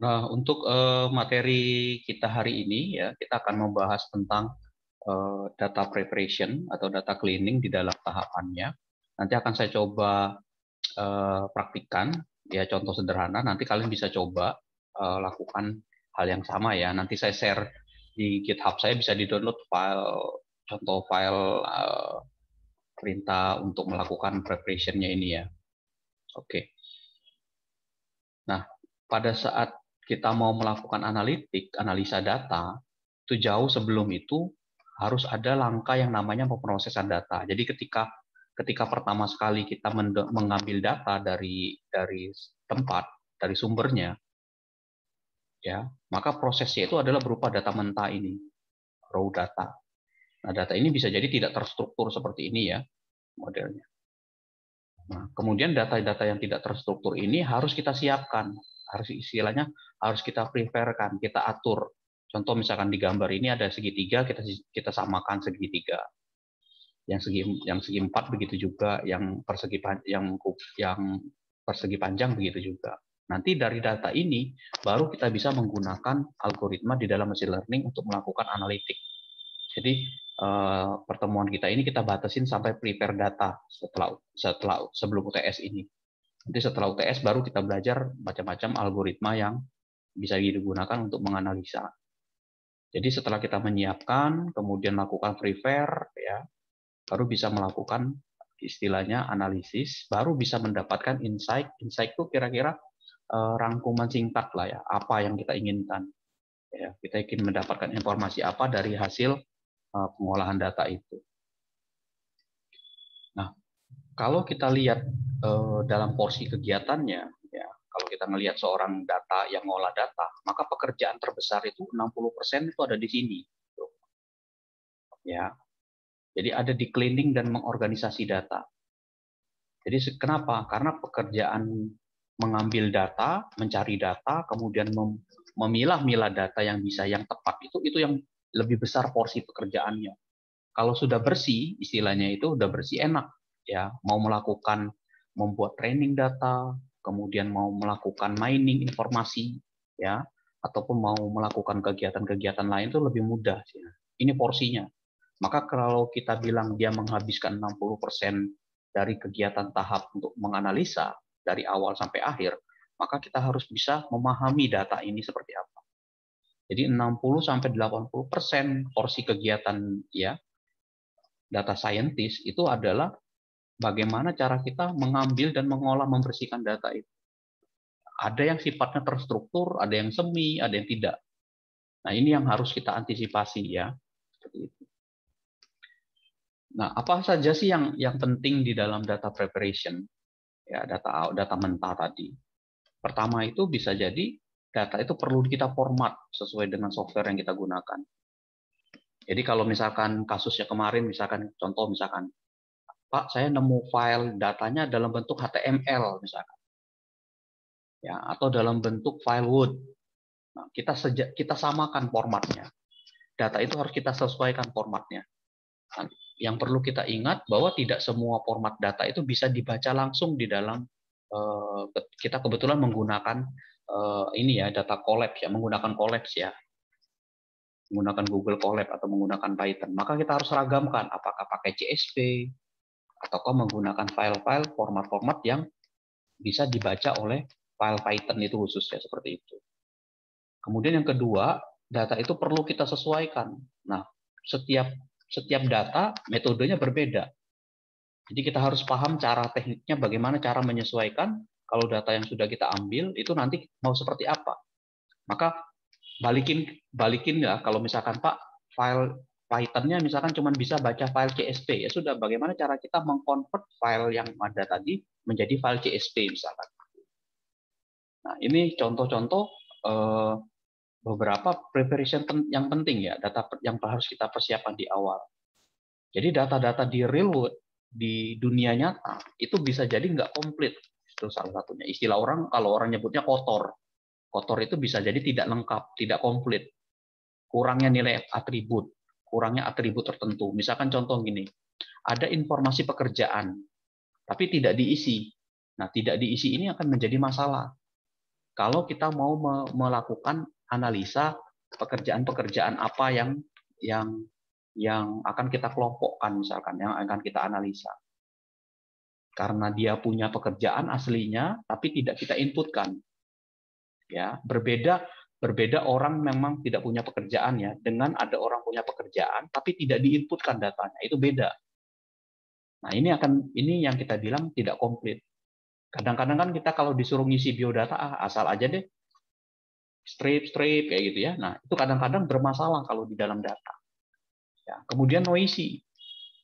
Nah, untuk materi kita hari ini ya, kita akan membahas tentang data preparation atau data cleaning di dalam tahapannya. Nanti akan saya coba praktikkan ya contoh sederhana. Nanti kalian bisa coba lakukan hal yang sama ya. Nanti saya share di GitHub saya, bisa di-download file contoh file perintah untuk melakukan preparation-nya ini ya. Oke. Nah, pada saat kita mau melakukan analisa data, itu jauh sebelum itu harus ada langkah yang namanya pemrosesan data. Jadi ketika pertama sekali kita mengambil data dari tempat, dari sumbernya, ya, maka prosesnya itu adalah berupa data mentah ini, raw data. Nah, data ini bisa jadi tidak terstruktur seperti ini ya modelnya. Nah, kemudian data-data yang tidak terstruktur ini harus kita siapkan, harus istilahnya harus kita prepare-kan, kita atur. Contoh misalkan di gambar ini ada segitiga, kita samakan segitiga. Yang segi 4 begitu juga, yang persegi panjang begitu juga. Nanti dari data ini baru kita bisa menggunakan algoritma di dalam machine learning untuk melakukan analitik. Jadi pertemuan kita ini kita batasin sampai prepare data sebelum UTS ini. Nanti setelah UTS baru kita belajar macam-macam algoritma yang bisa digunakan untuk menganalisa. Jadi setelah kita menyiapkan, kemudian melakukan prepare, ya, baru bisa melakukan istilahnya analisis, baru bisa mendapatkan insight. Insight itu kira-kira rangkuman singkat lah ya, apa yang kita inginkan. Ya, kita ingin mendapatkan informasi apa dari hasil pengolahan data itu. Nah, kalau kita lihat dalam porsi kegiatannya, ya, kalau kita melihat seorang data yang ngolah data, maka pekerjaan terbesar itu 60% itu ada di sini. Ya, jadi ada di cleaning dan mengorganisasi data. Jadi kenapa? Karena pekerjaan mengambil data, mencari data, kemudian memilah-milah data yang bisa yang tepat itu yang lebih besar porsi pekerjaannya. Kalau sudah bersih, istilahnya itu udah bersih enak ya, mau melakukan membuat training data, kemudian mau melakukan mining informasi ya, ataupun mau melakukan kegiatan-kegiatan lain itu lebih mudah sih. Ini porsinya. Maka kalau kita bilang dia menghabiskan 60% dari kegiatan tahap untuk menganalisa dari awal sampai akhir, maka kita harus bisa memahami data ini seperti apa. Jadi 60 sampai 80% porsi kegiatan ya data scientist itu adalah bagaimana cara kita mengambil dan mengolah membersihkan data itu. Ada yang sifatnya terstruktur, ada yang semi, ada yang tidak. Nah, ini yang harus kita antisipasi ya. Seperti itu. Nah, apa saja sih yang penting di dalam data preparation? Ya, data mentah tadi. Pertama itu bisa jadi data itu perlu kita format sesuai dengan software yang kita gunakan. Jadi kalau misalkan kasusnya kemarin, misalkan contoh misalkan, Pak, saya nemu file datanya dalam bentuk HTML misalkan, ya, atau dalam bentuk file Word. Nah, kita samakan formatnya. Data itu harus kita sesuaikan formatnya. Nah, yang perlu kita ingat bahwa tidak semua format data itu bisa dibaca langsung di dalam kita kebetulan menggunakan ini ya data collapse ya, menggunakan collapse ya, menggunakan Google Colab atau menggunakan Python. Maka kita harus ragamkan apakah pakai CSV ataukah menggunakan file-file format-format yang bisa dibaca oleh file Python itu khususnya seperti itu. Kemudian yang kedua, data itu perlu kita sesuaikan. Nah, setiap data metodenya berbeda. Jadi kita harus paham cara tekniknya, bagaimana cara menyesuaikan kalau data yang sudah kita ambil itu nanti mau seperti apa. Maka balikin ya, kalau misalkan Pak file Python-nya misalkan cuma bisa baca file CSV, ya sudah bagaimana cara kita mengkonvert file yang ada tadi menjadi file CSV misalkan. Nah, ini contoh-contoh beberapa preparation yang penting ya, data yang harus kita persiapkan di awal. Jadi data-data di real world, di dunia nyata, itu bisa jadi nggak komplit. Itu salah satunya. Istilah orang, kalau orang nyebutnya kotor. Kotor itu bisa jadi tidak lengkap, tidak komplit. Kurangnya nilai atribut, kurangnya atribut tertentu. Misalkan contoh gini, ada informasi pekerjaan, tapi tidak diisi. Nah, tidak diisi ini akan menjadi masalah. kalau kita mau melakukan analisa pekerjaan-pekerjaan apa yang akan kita kelompokkan, misalkan yang akan kita analisa. Karena dia punya pekerjaan aslinya, tapi tidak kita inputkan. Ya, berbeda orang memang tidak punya pekerjaan ya, dengan ada orang punya pekerjaan tapi tidak diinputkan datanya, itu beda. Nah, ini yang kita bilang tidak komplit. Kadang-kadang kan kita kalau disuruh ngisi biodata, asal aja deh, strip kayak gitu ya. Nah, itu kadang-kadang bermasalah kalau di dalam data. Ya, kemudian noisy,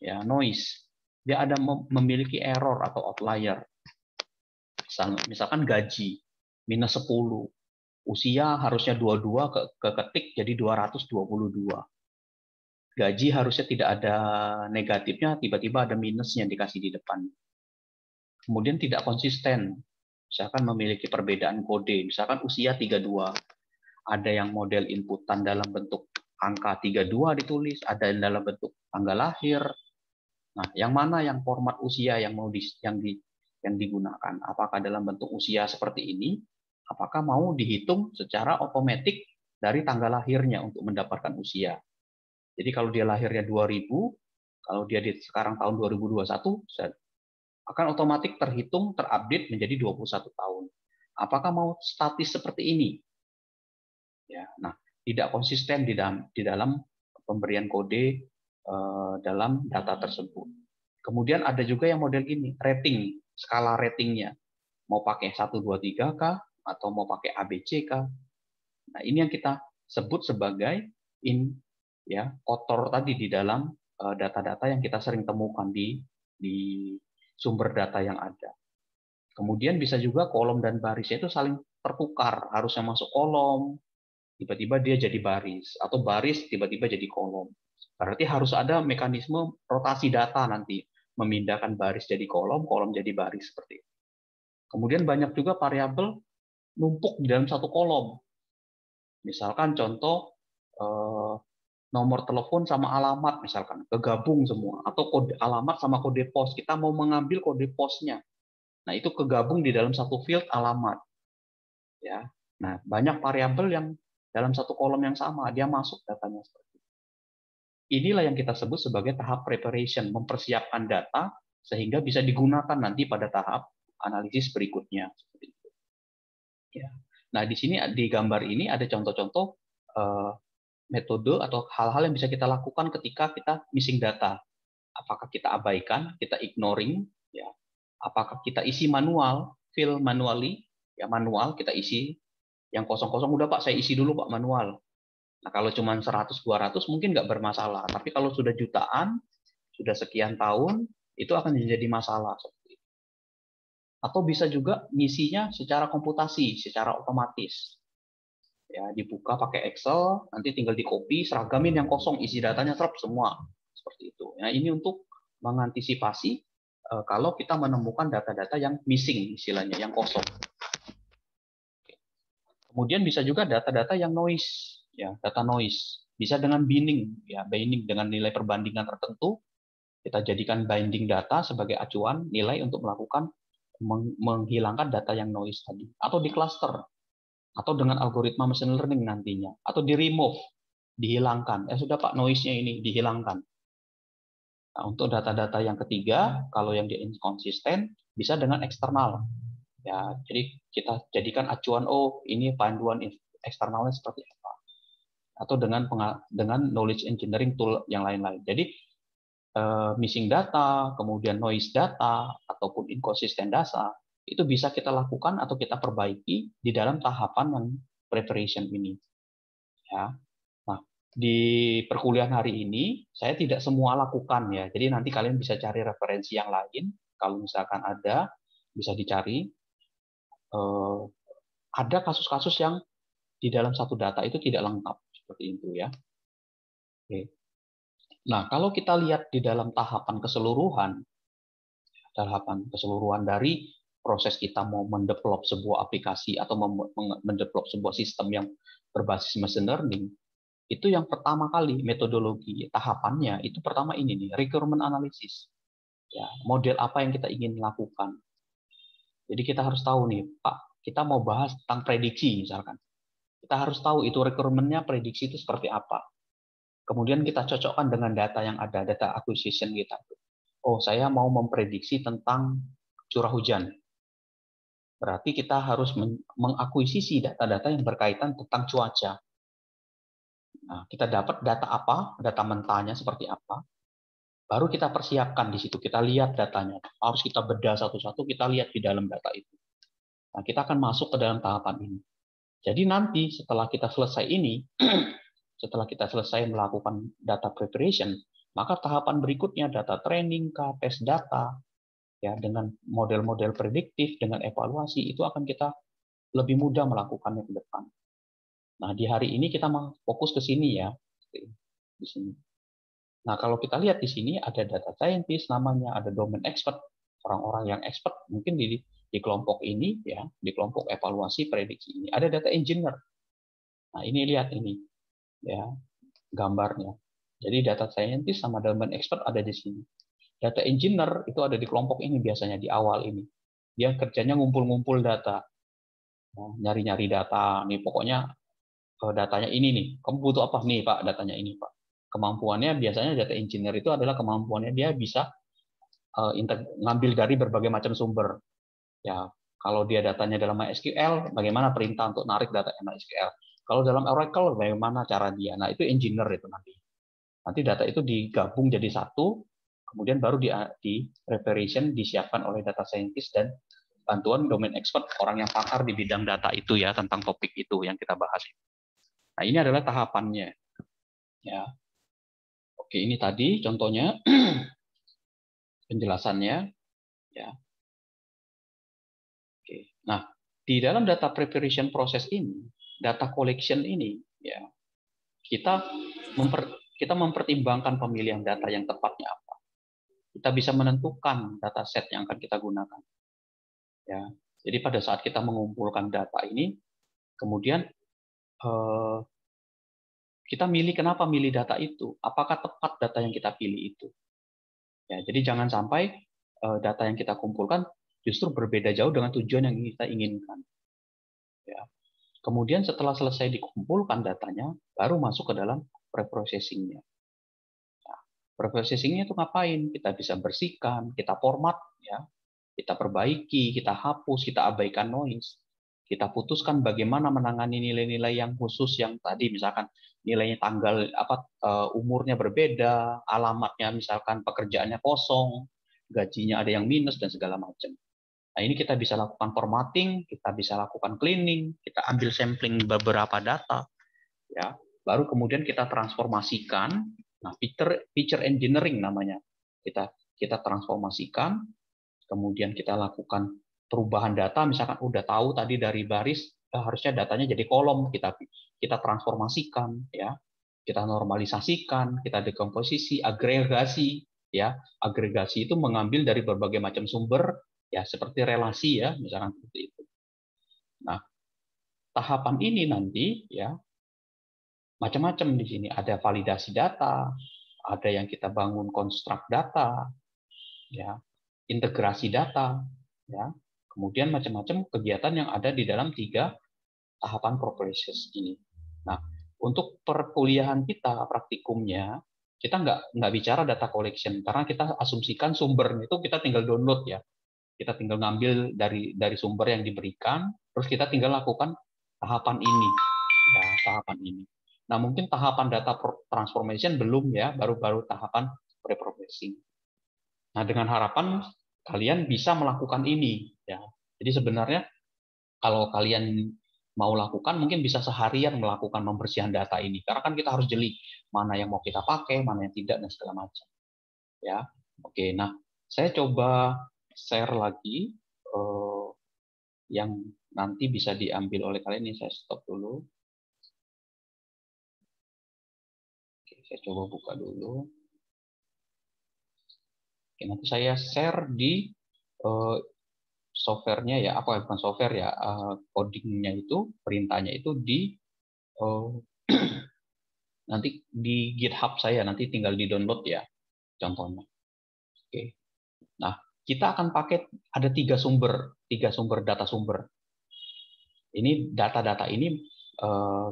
ya noise, dia ada memiliki error atau outlier. Misalkan gaji minus 10, usia harusnya 22 keketik jadi 222. Gaji harusnya tidak ada negatifnya, tiba-tiba ada minusnya dikasih di depan. Kemudian tidak konsisten, misalkan memiliki perbedaan kode, misalkan usia 32, ada yang model inputan dalam bentuk angka 32 ditulis, ada yang dalam bentuk tanggal lahir. Nah, yang mana yang format usia yang digunakan? Apakah dalam bentuk usia seperti ini? Apakah mau dihitung secara otomatis dari tanggal lahirnya untuk mendapatkan usia? Jadi kalau dia lahirnya 2000, kalau dia sekarang tahun 2021, akan otomatis terhitung, terupdate menjadi 21 tahun. Apakah mau statis seperti ini? Ya, nah, tidak konsisten di dalam pemberian kode dalam data tersebut. Kemudian ada juga yang model ini, rating, skala ratingnya. Mau pakai 1, 2, 3 kah? Atau mau pakai ABC kah? Nah, ini yang kita sebut sebagai kotor tadi di dalam data-data yang kita sering temukan di sumber data yang ada. Kemudian bisa juga kolom dan barisnya itu saling tertukar, harusnya masuk kolom, tiba-tiba dia jadi baris, atau baris tiba-tiba jadi kolom. Berarti harus ada mekanisme rotasi data nanti, memindahkan baris jadi kolom, kolom jadi baris seperti itu. Kemudian banyak juga variabel numpuk di dalam satu kolom. Misalkan contoh nomor telepon sama alamat misalkan kegabung semua, atau kode alamat sama kode pos, kita mau mengambil kode posnya. Nah, itu kegabung di dalam satu field alamat. Ya. Nah, banyak variabel yang dalam satu kolom yang sama, dia masuk datanya seperti itu. Inilah yang kita sebut sebagai tahap preparation, mempersiapkan data sehingga bisa digunakan nanti pada tahap analisis berikutnya. Seperti itu. Ya. Nah, di sini di gambar ini ada contoh-contoh metode atau hal-hal yang bisa kita lakukan ketika kita missing data. Apakah kita abaikan, kita ignoring, ya. Apakah kita isi manual, fill manually, ya manual kita isi, yang kosong-kosong udah Pak saya isi dulu Pak manual. Nah kalau cuma 100-200 mungkin nggak bermasalah, tapi kalau sudah jutaan, sudah sekian tahun, itu akan menjadi masalah. Atau bisa juga ngisinya secara komputasi, secara otomatis. Ya dibuka pakai Excel, nanti tinggal di copy, seragamin yang kosong, isi datanya semua seperti itu. Nah ini untuk mengantisipasi kalau kita menemukan data-data yang missing istilahnya, yang kosong. Kemudian bisa juga data-data yang noise, ya data noise. Bisa dengan binning, ya binding dengan nilai perbandingan tertentu. Kita jadikan binding data sebagai acuan nilai untuk melakukan menghilangkan data yang noise tadi, atau di cluster, atau dengan algoritma machine learning nantinya, atau di remove, dihilangkan. Sudah Pak noise-nya ini dihilangkan. Nah, untuk data-data yang ketiga, kalau yang dia inkonsisten, bisa dengan eksternal. Ya, jadi kita jadikan acuan, ini panduan eksternalnya seperti apa. Atau dengan knowledge engineering tool yang lain-lain. Jadi, missing data, kemudian noise data, ataupun inconsistent data, itu bisa kita lakukan atau kita perbaiki di dalam tahapan yang preparation ini. Ya. Di perkuliahan hari ini saya tidak semua lakukan ya. Jadi nanti kalian bisa cari referensi yang lain. Kalau misalkan ada, bisa dicari. Ada kasus-kasus yang di dalam satu data itu tidak lengkap seperti itu ya. Oke. Nah kalau kita lihat di dalam tahapan keseluruhan dari proses kita mau mendevelop sebuah aplikasi atau mendevelop sebuah sistem yang berbasis machine learning. Itu yang pertama kali metodologi tahapannya itu pertama ini nih, requirement analysis. Ya, model apa yang kita ingin lakukan. Jadi kita harus tahu nih, Pak, kita mau bahas tentang prediksi misalkan. Kita harus tahu itu requirement-nya prediksi itu seperti apa. Kemudian kita cocokkan dengan data yang ada, data acquisition kita. Oh, saya mau memprediksi tentang curah hujan. Berarti kita harus mengakuisisi data-data yang berkaitan tentang cuaca. Nah, kita dapat data apa, data mentahnya seperti apa, baru kita persiapkan di situ. Kita lihat datanya. Harus kita bedah satu-satu, kita lihat di dalam data itu. Nah, kita akan masuk ke dalam tahapan ini. Jadi nanti setelah kita selesai ini, setelah kita selesai melakukan data preparation, maka tahapan berikutnya data training, tes data, ya dengan model-model prediktif, dengan evaluasi itu akan kita lebih mudah melakukannya ke depan. Nah di hari ini kita fokus ke sini ya, di sini. Nah kalau kita lihat di sini ada data scientist namanya, ada domain expert, orang-orang yang expert mungkin di kelompok ini ya, di kelompok evaluasi prediksi ini ada data engineer. Nah ini lihat ini ya gambarnya. Jadi data scientist sama domain expert ada di sini. Data engineer itu ada di kelompok ini biasanya di awal ini. Dia kerjanya ngumpul-ngumpul data, nyari-nyari data. Nih pokoknya datanya ini nih. Kamu butuh apa nih Pak? Datanya ini Pak. Kemampuannya biasanya data engineer itu adalah kemampuannya dia bisa ngambil dari berbagai macam sumber. Ya, kalau dia datanya dalam MySQL, bagaimana perintah untuk narik data MySQL. Kalau dalam Oracle, bagaimana cara dia. Nah itu engineer itu nanti. Nanti data itu digabung jadi satu, kemudian baru di preparation disiapkan oleh data scientist dan bantuan domain expert, orang yang pakar di bidang data itu ya, tentang topik itu yang kita bahas. Nah, ini adalah tahapannya. Ya. Oke, ini tadi contohnya penjelasannya ya. Oke. Nah, di dalam data preparation proses ini, data collection ini ya, kita mempertimbangkan pemilihan data yang tepatnya apa. Kita bisa menentukan data set yang akan kita gunakan. Ya, jadi pada saat kita mengumpulkan data ini, kemudian kita kenapa milih data itu? Apakah tepat data yang kita pilih itu? Ya, jadi jangan sampai data yang kita kumpulkan justru berbeda jauh dengan tujuan yang kita inginkan. Ya. Kemudian setelah selesai dikumpulkan datanya, baru masuk ke dalam preprocessing-nya. Preprocessing-nya itu ngapain? Kita bisa bersihkan, kita format, ya, kita perbaiki, kita hapus, kita abaikan noise, kita putuskan bagaimana menangani nilai-nilai yang khusus yang tadi misalkan nilainya tanggal umurnya berbeda, alamatnya misalkan pekerjaannya kosong, gajinya ada yang minus dan segala macam. Nah ini kita bisa lakukan formatting, kita bisa lakukan cleaning, kita ambil sampling beberapa data, ya, baru kemudian kita transformasikan. Nah, feature engineering namanya. Kita transformasikan, kemudian kita lakukan perubahan data, misalkan udah tahu tadi dari baris harusnya datanya jadi kolom, kita transformasikan, ya, kita normalisasikan, kita dekomposisi, agregasi, ya, agregasi itu mengambil dari berbagai macam sumber, ya, seperti relasi, ya, misalkan seperti itu. Nah, tahapan ini nanti, ya, macam-macam di sini. Ada validasi data, ada yang kita bangun konstruk data, ya, integrasi data, ya, kemudian macam-macam kegiatan yang ada di dalam 3 tahapan proses ini. Nah, untuk perkuliahan kita, praktikumnya, kita nggak bicara data collection, karena kita asumsikan sumber itu kita tinggal download ya. Kita tinggal ngambil dari sumber yang diberikan, terus kita tinggal lakukan tahapan ini, ya, tahapan ini. Nah, mungkin tahapan data transformation belum ya, baru tahapan pre-processing. Nah, dengan harapan kalian bisa melakukan ini ya. Jadi sebenarnya kalau kalian mau lakukan mungkin bisa seharian melakukan pembersihan data ini. Karena kan kita harus jeli mana yang mau kita pakai, mana yang tidak dan segala macam. Ya. Oke, nah saya coba share lagi yang nanti bisa diambil oleh kalian. Ini saya stop dulu. Saya coba buka dulu. Oke, nanti saya share di softwarenya ya, bukan software ya, codingnya itu, perintahnya itu di nanti di GitHub saya, nanti tinggal di download ya, contohnya. Oke, nah kita akan pakai ada 3 sumber data sumber. Ini data-data ini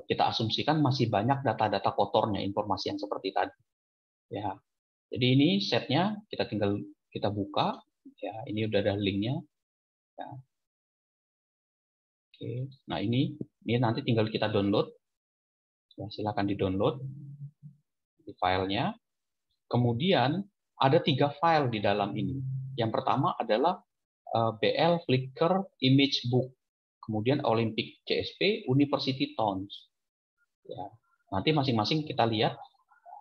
kita asumsikan masih banyak data-data kotornya, informasi yang seperti tadi. Ya, jadi ini setnya kita tinggal kita buka. Ya, ini udah ada linknya. Ya. Oke, nah ini nanti tinggal kita download. Ya, silakan di-download di filenya. Kemudian ada 3 file di dalam ini. Yang pertama adalah BL Flickr Image Book, kemudian Olympic CSP, University Towns. Ya, nanti masing-masing kita lihat.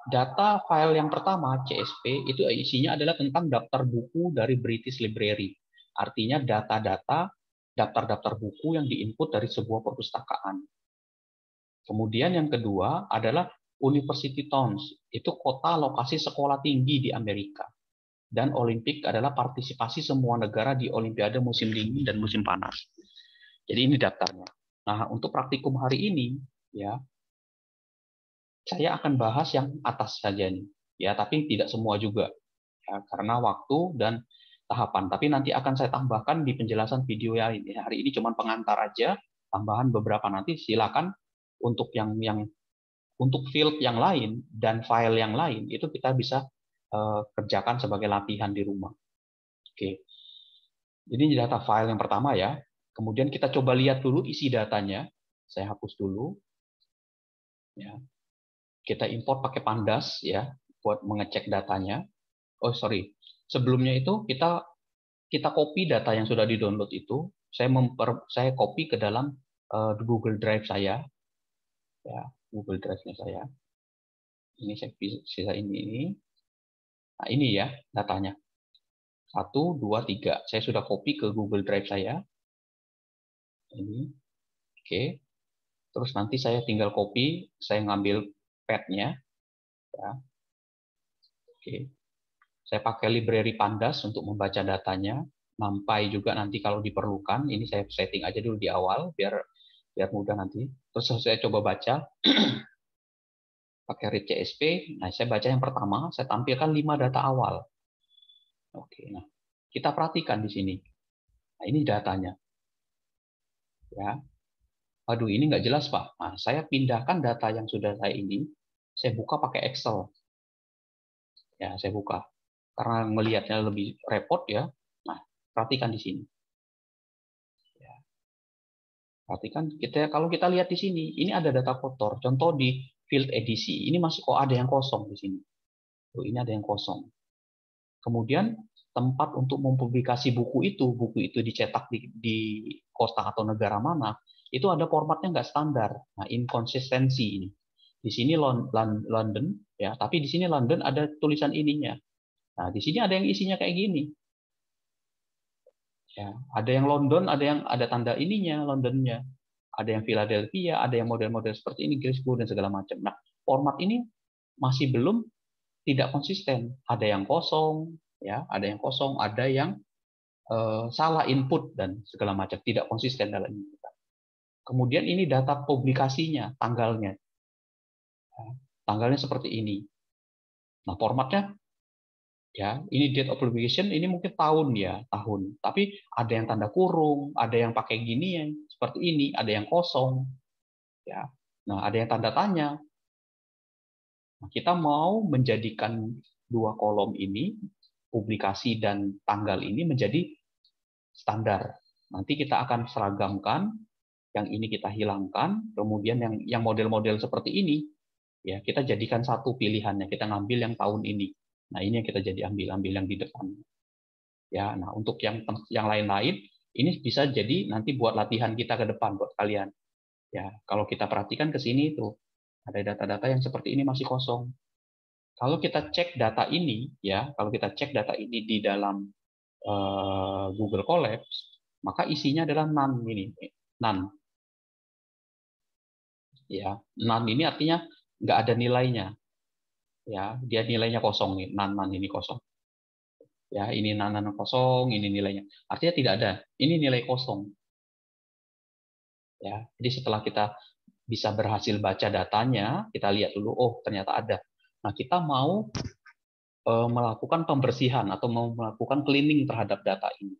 Data file yang pertama CSP itu isinya adalah tentang daftar buku dari British Library. Artinya data-data daftar-daftar buku yang diinput dari sebuah perpustakaan. Kemudian yang kedua adalah University Towns, itu kota lokasi sekolah tinggi di Amerika. Dan Olimpik adalah partisipasi semua negara di Olimpiade musim dingin dan musim panas. Jadi ini daftarnya. Nah, untuk praktikum hari ini, ya, saya akan bahas yang atas saja nih, ya, tapi tidak semua juga, ya, karena waktu dan tahapan. Tapi nanti akan saya tambahkan di penjelasan video ya ini. Hari ini cuma pengantar aja, tambahan beberapa nanti. Silakan untuk yang untuk field yang lain dan file yang lain itu kita bisa kerjakan sebagai latihan di rumah. Oke. Jadi ini data file yang pertama ya. Kemudian kita coba lihat dulu isi datanya. Saya hapus dulu. Ya. Kita import pakai Pandas ya buat mengecek datanya. Oh sorry, sebelumnya itu kita copy data yang sudah di-download itu. Saya copy ke dalam Google Drive saya. Ya, Google Drive-nya saya. Ini saya bisa ini. Nah ini ya datanya. 1, 2, 3. Saya sudah copy ke Google Drive saya. Ini. Oke. Terus nanti saya tinggal copy, saya ngambil pad-nya. Ya. Oke. Saya pakai library Pandas untuk membaca datanya. NumPy juga nanti kalau diperlukan. Ini saya setting aja dulu di awal biar mudah nanti. Terus saya coba baca pakai read CSP. Nah, saya baca yang pertama, saya tampilkan 5 data awal. Oke, nah kita perhatikan di sini. Nah, ini datanya. Ya. Aduh, ini nggak jelas, Pak. Nah, saya pindahkan data yang sudah saya ini, saya buka pakai Excel. Ya, saya buka. Karena melihatnya lebih repot ya. Nah, perhatikan di sini. Ya. Perhatikan kalau kita lihat di sini, ini ada data kotor. Contoh di field edisi, ini masih kok ada yang kosong di sini. Tuh, ini ada yang kosong. Kemudian tempat untuk mempublikasi buku itu dicetak di kota atau negara mana, itu ada formatnya nggak standar. Nah, inkonsistensi ini. Di sini London, ya, tapi di sini London ada tulisan ininya. Nah, di sini ada yang isinya kayak gini. Ya, ada yang London, ada tanda ininya, Londonnya. Ada yang Philadelphia, ada yang model-model seperti ini, Glasgow dan segala macam. Nah, format ini masih belum tidak konsisten. Ada yang kosong, ya, ada yang kosong, ada yang salah input dan segala macam, tidak konsisten dalam input. Kemudian ini data publikasinya, tanggalnya. Tanggalnya seperti ini. Nah, formatnya ya, ini date of publication, ini mungkin tahun ya, tahun. Tapi ada yang tanda kurung, ada yang pakai gini yang seperti ini, ada yang kosong. Ya. Nah, ada yang tanda tanya. Nah, kita mau menjadikan 2 kolom ini, publikasi dan tanggal ini menjadi standar. Nanti kita akan seragamkan, yang ini kita hilangkan, kemudian yang model-model seperti ini, ya kita jadikan satu pilihannya, kita ngambil yang tahun ini. Nah, ini yang kita jadi ambil yang di depan. Ya, nah untuk yang lain-lain, ini bisa jadi nanti buat latihan kita ke depan buat kalian. Ya, kalau kita perhatikan ke sini itu ada data-data yang seperti ini masih kosong. Kalau kita cek data ini, ya, kalau kita cek data ini di dalam Google Colabs, maka isinya adalah none ini, none. Ya, none ini artinya nggak ada nilainya. Ya, dia nilainya kosong nih, none ini kosong. Ya, ini none kosong, ini nilainya. Artinya tidak ada. Ini nilai kosong. Ya, jadi setelah kita bisa berhasil baca datanya, kita lihat dulu, oh ternyata ada. Nah, kita mau melakukan pembersihan atau mau melakukan cleaning terhadap data ini.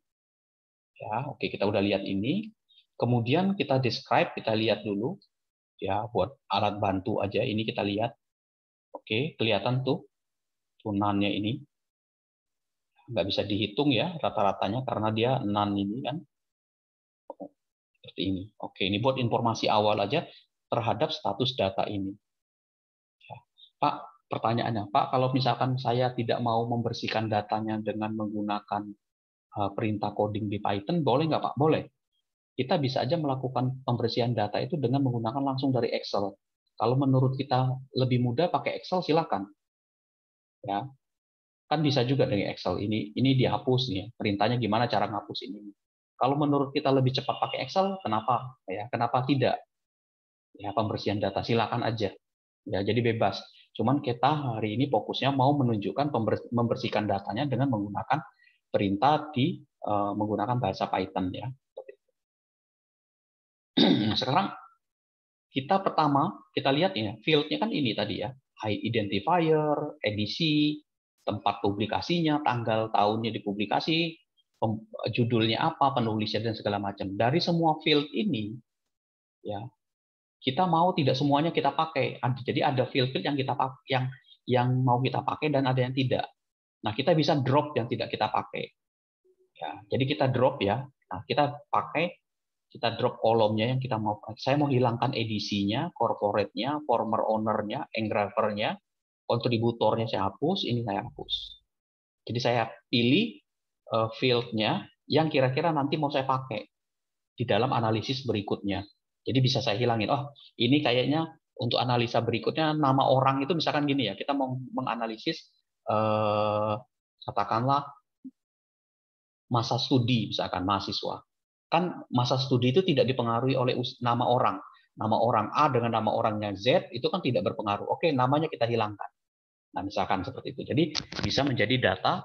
Ya, oke, kita udah lihat ini. Kemudian kita describe, kita lihat dulu ya, buat alat bantu aja ini kita lihat. Oke, kelihatan tuh tunannya ini. Nggak bisa dihitung ya rata-ratanya karena dia nan ini kan. Seperti ini. Oke, ini buat informasi awal aja terhadap status data ini. Ya. Pak, pertanyaannya, Pak, kalau misalkan saya tidak mau membersihkan datanya dengan menggunakan perintah coding di Python, boleh nggak Pak? Boleh. Kita bisa aja melakukan pembersihan data itu dengan menggunakan langsung dari Excel. Kalau menurut kita lebih mudah pakai Excel, silakan. Ya, kan bisa juga dari Excel. Ini dihapus nih. Perintahnya gimana cara ngapus ini? Kalau menurut kita lebih cepat pakai Excel, kenapa? Ya, kenapa tidak? Ya, pembersihan data silakan aja. Ya, jadi bebas. Cuman kita hari ini fokusnya mau menunjukkan membersihkan datanya dengan menggunakan perintah menggunakan bahasa Python ya. Nah, sekarang kita pertama kita lihat ya, field-nya kan ini tadi ya, identifier, edisi, tempat publikasinya, tanggal tahunnya dipublikasi, judulnya apa, penulisnya dan segala macam. Dari semua field ini ya, kita mau tidak semuanya kita pakai. Jadi ada field-field yang kita pakai, yang mau kita pakai dan ada yang tidak. Nah, kita bisa drop yang tidak kita pakai. Ya, jadi kita drop ya. Nah, kita drop kolomnya yang kita mau. Saya mau hilangkan edisinya, corporate-nya, former owner-nya, engraver-nya, kontributornya saya hapus, ini saya hapus. Jadi saya pilih field-nya yang kira-kira nanti mau saya pakai di dalam analisis berikutnya. Jadi bisa saya hilangin. Oh, ini kayaknya untuk analisa berikutnya nama orang itu misalkan gini ya, kita mau menganalisis katakanlah masa studi misalkan mahasiswa. Kan masa studi itu tidak dipengaruhi oleh nama orang. Nama orang A dengan nama orangnya Z itu kan tidak berpengaruh. Oke, namanya kita hilangkan. Nah, misalkan seperti itu. Jadi bisa menjadi data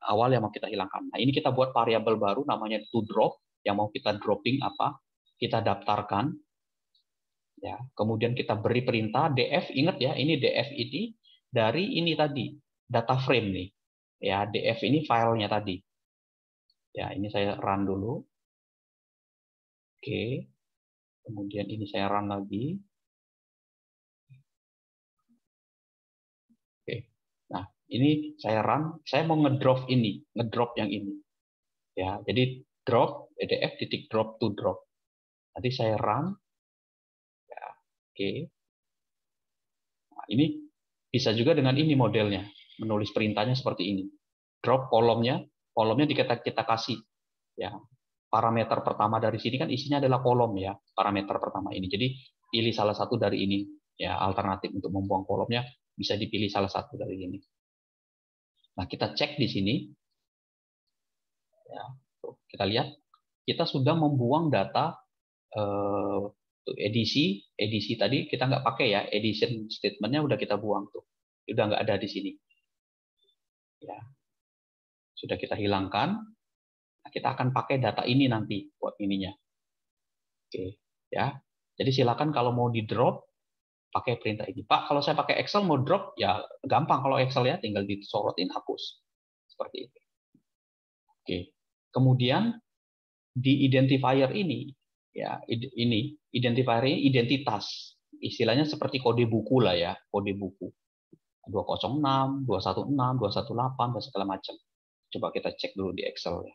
awal yang mau kita hilangkan. Nah, ini kita buat variabel baru namanya toDrop yang mau kita dropping apa? Kita daftarkan. Ya, kemudian kita beri perintah df, ingat ya, ini df ini dari ini tadi, data frame nih. Ya, df ini filenya tadi. Ya, ini saya run dulu. Oke. Kemudian ini saya run lagi. Oke. Nah, ini saya run, saya mau ngedrop ini, ngedrop yang ini. Ya, jadi drop df titik drop to drop. Nanti saya run. Ya, oke. Nah, ini bisa juga dengan ini modelnya, menulis perintahnya seperti ini. Drop kolomnya kita kasih ya. Parameter pertama dari sini kan isinya adalah kolom ya, parameter pertama ini. Jadi pilih salah satu dari ini ya, alternatif untuk membuang kolomnya bisa dipilih salah satu dari ini. Nah, kita cek di sini ya. Kita lihat kita sudah membuang data edisi tadi kita nggak pakai ya, edition statementnya udah kita buang tuh, udah nggak ada di sini ya, sudah kita hilangkan. Nah, kita akan pakai data ini nanti buat ininya. Oke ya, jadi silakan kalau mau di drop pakai perintah ini. Pak, kalau saya pakai Excel mau drop ya gampang, kalau Excel ya tinggal disorotin hapus seperti itu. Oke, kemudian di identifier ini ya, ini identifier ini identitas, istilahnya seperti kode buku lah ya, kode buku 206, 216, 218 dan segala macam. Coba kita cek dulu di Excel ya.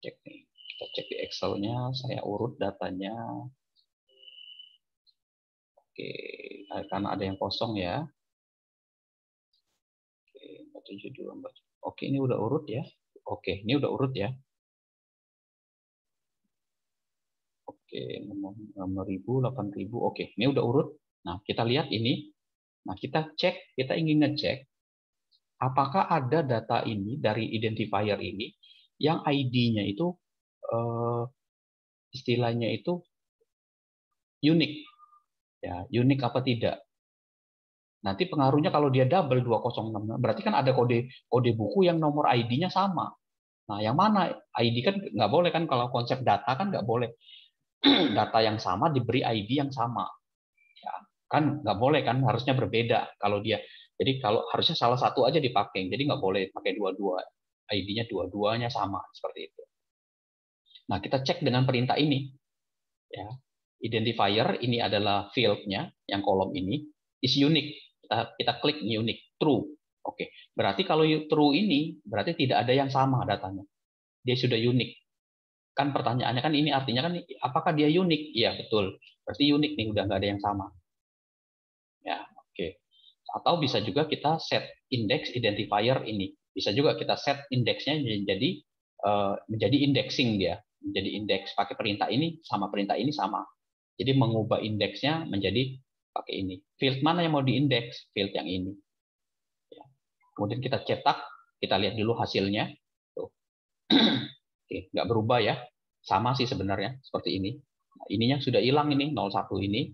Cek nih, kita cek di Excel-nya, saya urut datanya. Oke, karena ada yang kosong ya. Oke, 472. Oke, ini udah urut ya. Oke, ini udah urut ya. Oke, 6.000, 8.000. Oke, ini udah urut. Nah, kita lihat ini. Nah, kita cek, kita ingin ngecek apakah ada data ini dari identifier ini yang ID-nya itu istilahnya itu unik. Ya, unik apa tidak? Nanti pengaruhnya kalau dia double 206, berarti kan ada kode buku yang nomor ID-nya sama. Nah, yang mana ID kan nggak boleh kan, kalau konsep data kan nggak boleh data yang sama diberi ID yang sama. Ya, kan nggak boleh kan, harusnya berbeda kalau dia. Jadi kalau harusnya salah satu aja dipakai, jadi nggak boleh pakai dua-dua. ID-nya dua-duanya sama seperti itu. Nah, kita cek dengan perintah ini. Ya. Identifier ini adalah field-nya, yang kolom ini, is unique. Kita klik unique, true. Oke, berarti kalau true ini, berarti tidak ada yang sama datanya. Dia sudah unik. Kan pertanyaannya kan ini artinya kan, apakah dia unik? Iya, betul. Berarti unik nih, udah nggak ada yang sama. Ya, oke. Atau bisa juga kita set index identifier ini. Bisa juga kita set indeksnya menjadi indexing dia. Menjadi indeks pakai perintah ini sama perintah ini sama. Jadi mengubah indeksnya menjadi pakai ini. Field mana yang mau diindeks? Field yang ini. Ya. Kemudian kita cetak, kita lihat dulu hasilnya. Tuh. Oke, nggak berubah ya. Sama sih sebenarnya, seperti ini. Nah, ininya sudah hilang ini, 01 ini.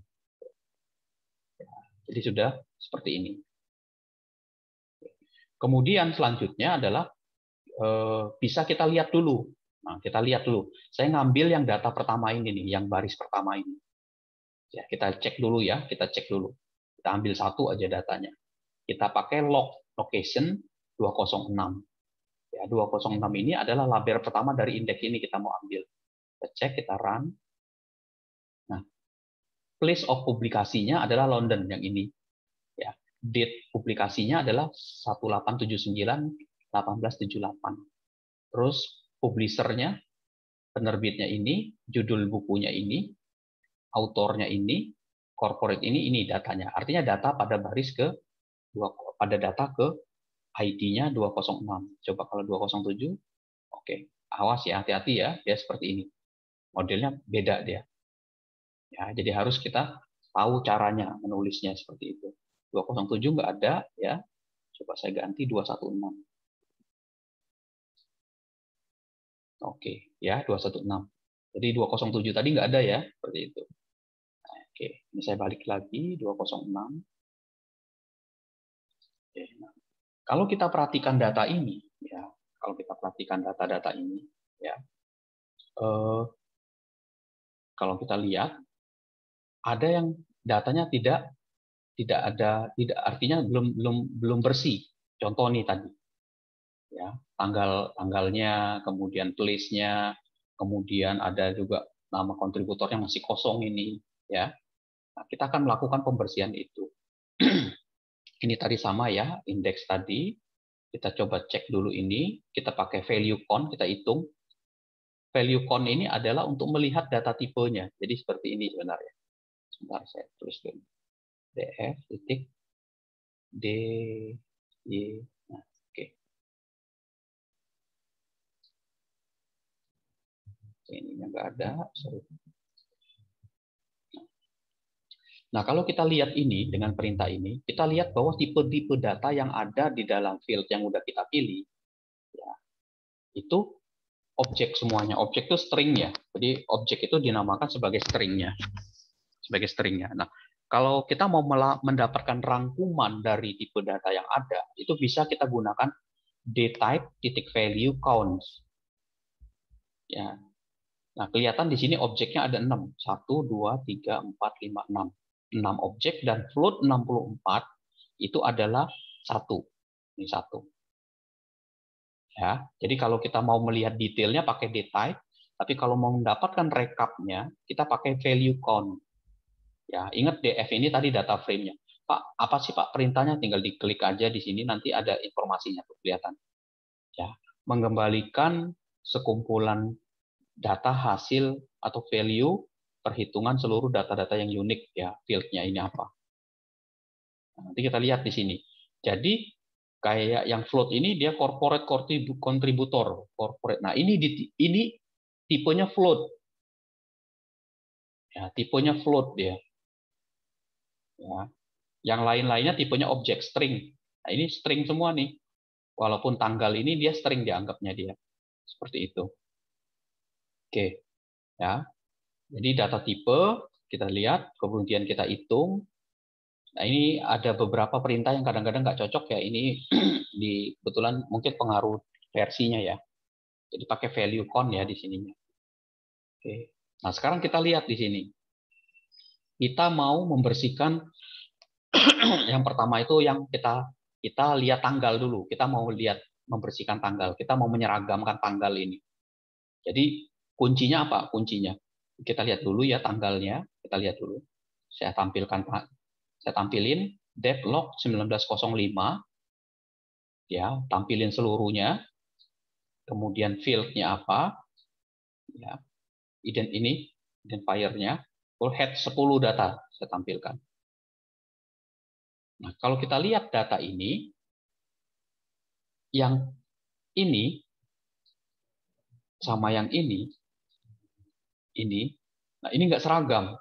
Jadi sudah seperti ini. Kemudian selanjutnya adalah bisa kita lihat dulu. Nah, kita lihat dulu. Saya ngambil yang data pertama ini nih, yang baris pertama ini. Ya, kita cek dulu ya, kita cek dulu. Kita ambil satu aja datanya. Kita pakai location 206. Ya, 206 ini adalah label pertama dari indeks ini kita mau ambil. Kita cek, kita run. Nah, place of publikasinya adalah London yang ini. Ya, date publikasinya adalah 1878. Terus publishernya, penerbitnya ini, judul bukunya ini, autornya ini, corporate ini datanya. Artinya data pada baris pada data ke ID-nya 206. Coba kalau 207, oke. Awas ya, hati-hati ya, dia seperti ini. Modelnya beda dia. Ya, jadi harus kita tahu caranya menulisnya seperti itu. 207 nggak ada ya. Coba saya ganti 216. Oke, ya 216. Jadi 207 tadi nggak ada ya, seperti itu. Oke, ini saya balik lagi 206. Oke, nah, kalau kita perhatikan data ini, ya, kalau kita perhatikan data-data ini, ya, kalau kita lihat ada yang datanya tidak artinya belum bersih. Contoh nih tadi, ya, tanggalnya, kemudian place-nya, kemudian ada juga nama kontributornya masih kosong ini, ya. Nah, kita akan melakukan pembersihan itu. Ini tadi sama ya, indeks tadi. Kita coba cek dulu ini, kita pakai value count, kita hitung. Value count ini adalah untuk melihat data tipenya. Jadi seperti ini sebenarnya. Sebentar saya tulis dulu. DF titik D Y. Nah, oke. Ini nggak ada. Sorry. Nah, kalau kita lihat ini dengan perintah ini, kita lihat bahwa tipe-tipe data yang ada di dalam field yang udah kita pilih, ya, itu objek semuanya. Objek itu string ya. Jadi objek itu dinamakan sebagai stringnya. Sebagai stringnya. Nah, kalau kita mau mendapatkan rangkuman dari tipe data yang ada, itu bisa kita gunakan dtype titik value counts. Ya. Nah, kelihatan di sini objeknya ada 6. 1, 2, 3, 4, 5, 6. 6 objek dan float 64 itu adalah 1. Ini 1. Ya, jadi kalau kita mau melihat detailnya pakai dtype, tapi kalau mau mendapatkan rekapnya, kita pakai value count. Ya, ingat DF ini tadi data frame-nya. Pak, apa sih Pak perintahnya? Tinggal diklik aja di sini, nanti ada informasinya tuh kelihatan. Ya, mengembalikan sekumpulan data hasil atau value perhitungan seluruh data-data yang unik ya, field-nya ini apa. Nah, nanti kita lihat di sini. Jadi kayak yang float ini dia corporate contributor, corporate. Nah, ini tipenya float. Ya, tipenya float dia. Ya. Yang lain-lainnya tipenya objek string. Nah, ini string semua nih. Walaupun tanggal ini dia string dianggapnya dia. Seperti itu. Oke. Ya. Jadi data tipe kita lihat, kemudian kita hitung. Nah, ini ada beberapa perintah yang kadang-kadang nggak cocok ya. Ini kebetulan mungkin pengaruh versinya ya. Jadi pakai value count ya di sininya. Oke. Nah, sekarang kita lihat di sini. Kita mau membersihkan yang pertama itu yang kita lihat tanggal dulu. Kita mau lihat membersihkan tanggal. Kita mau menyeragamkan tanggal ini. Jadi kuncinya apa? Kuncinya. Kita lihat dulu ya tanggalnya. Kita lihat dulu. Saya tampilkan, Pak. Saya tampilin deadlock 1905. Ya, tampilin seluruhnya. Kemudian field-nya apa? Ya, identifier-nya. Full head 10 data saya tampilkan. Nah, kalau kita lihat data ini, yang ini sama yang ini, nah ini nggak seragam.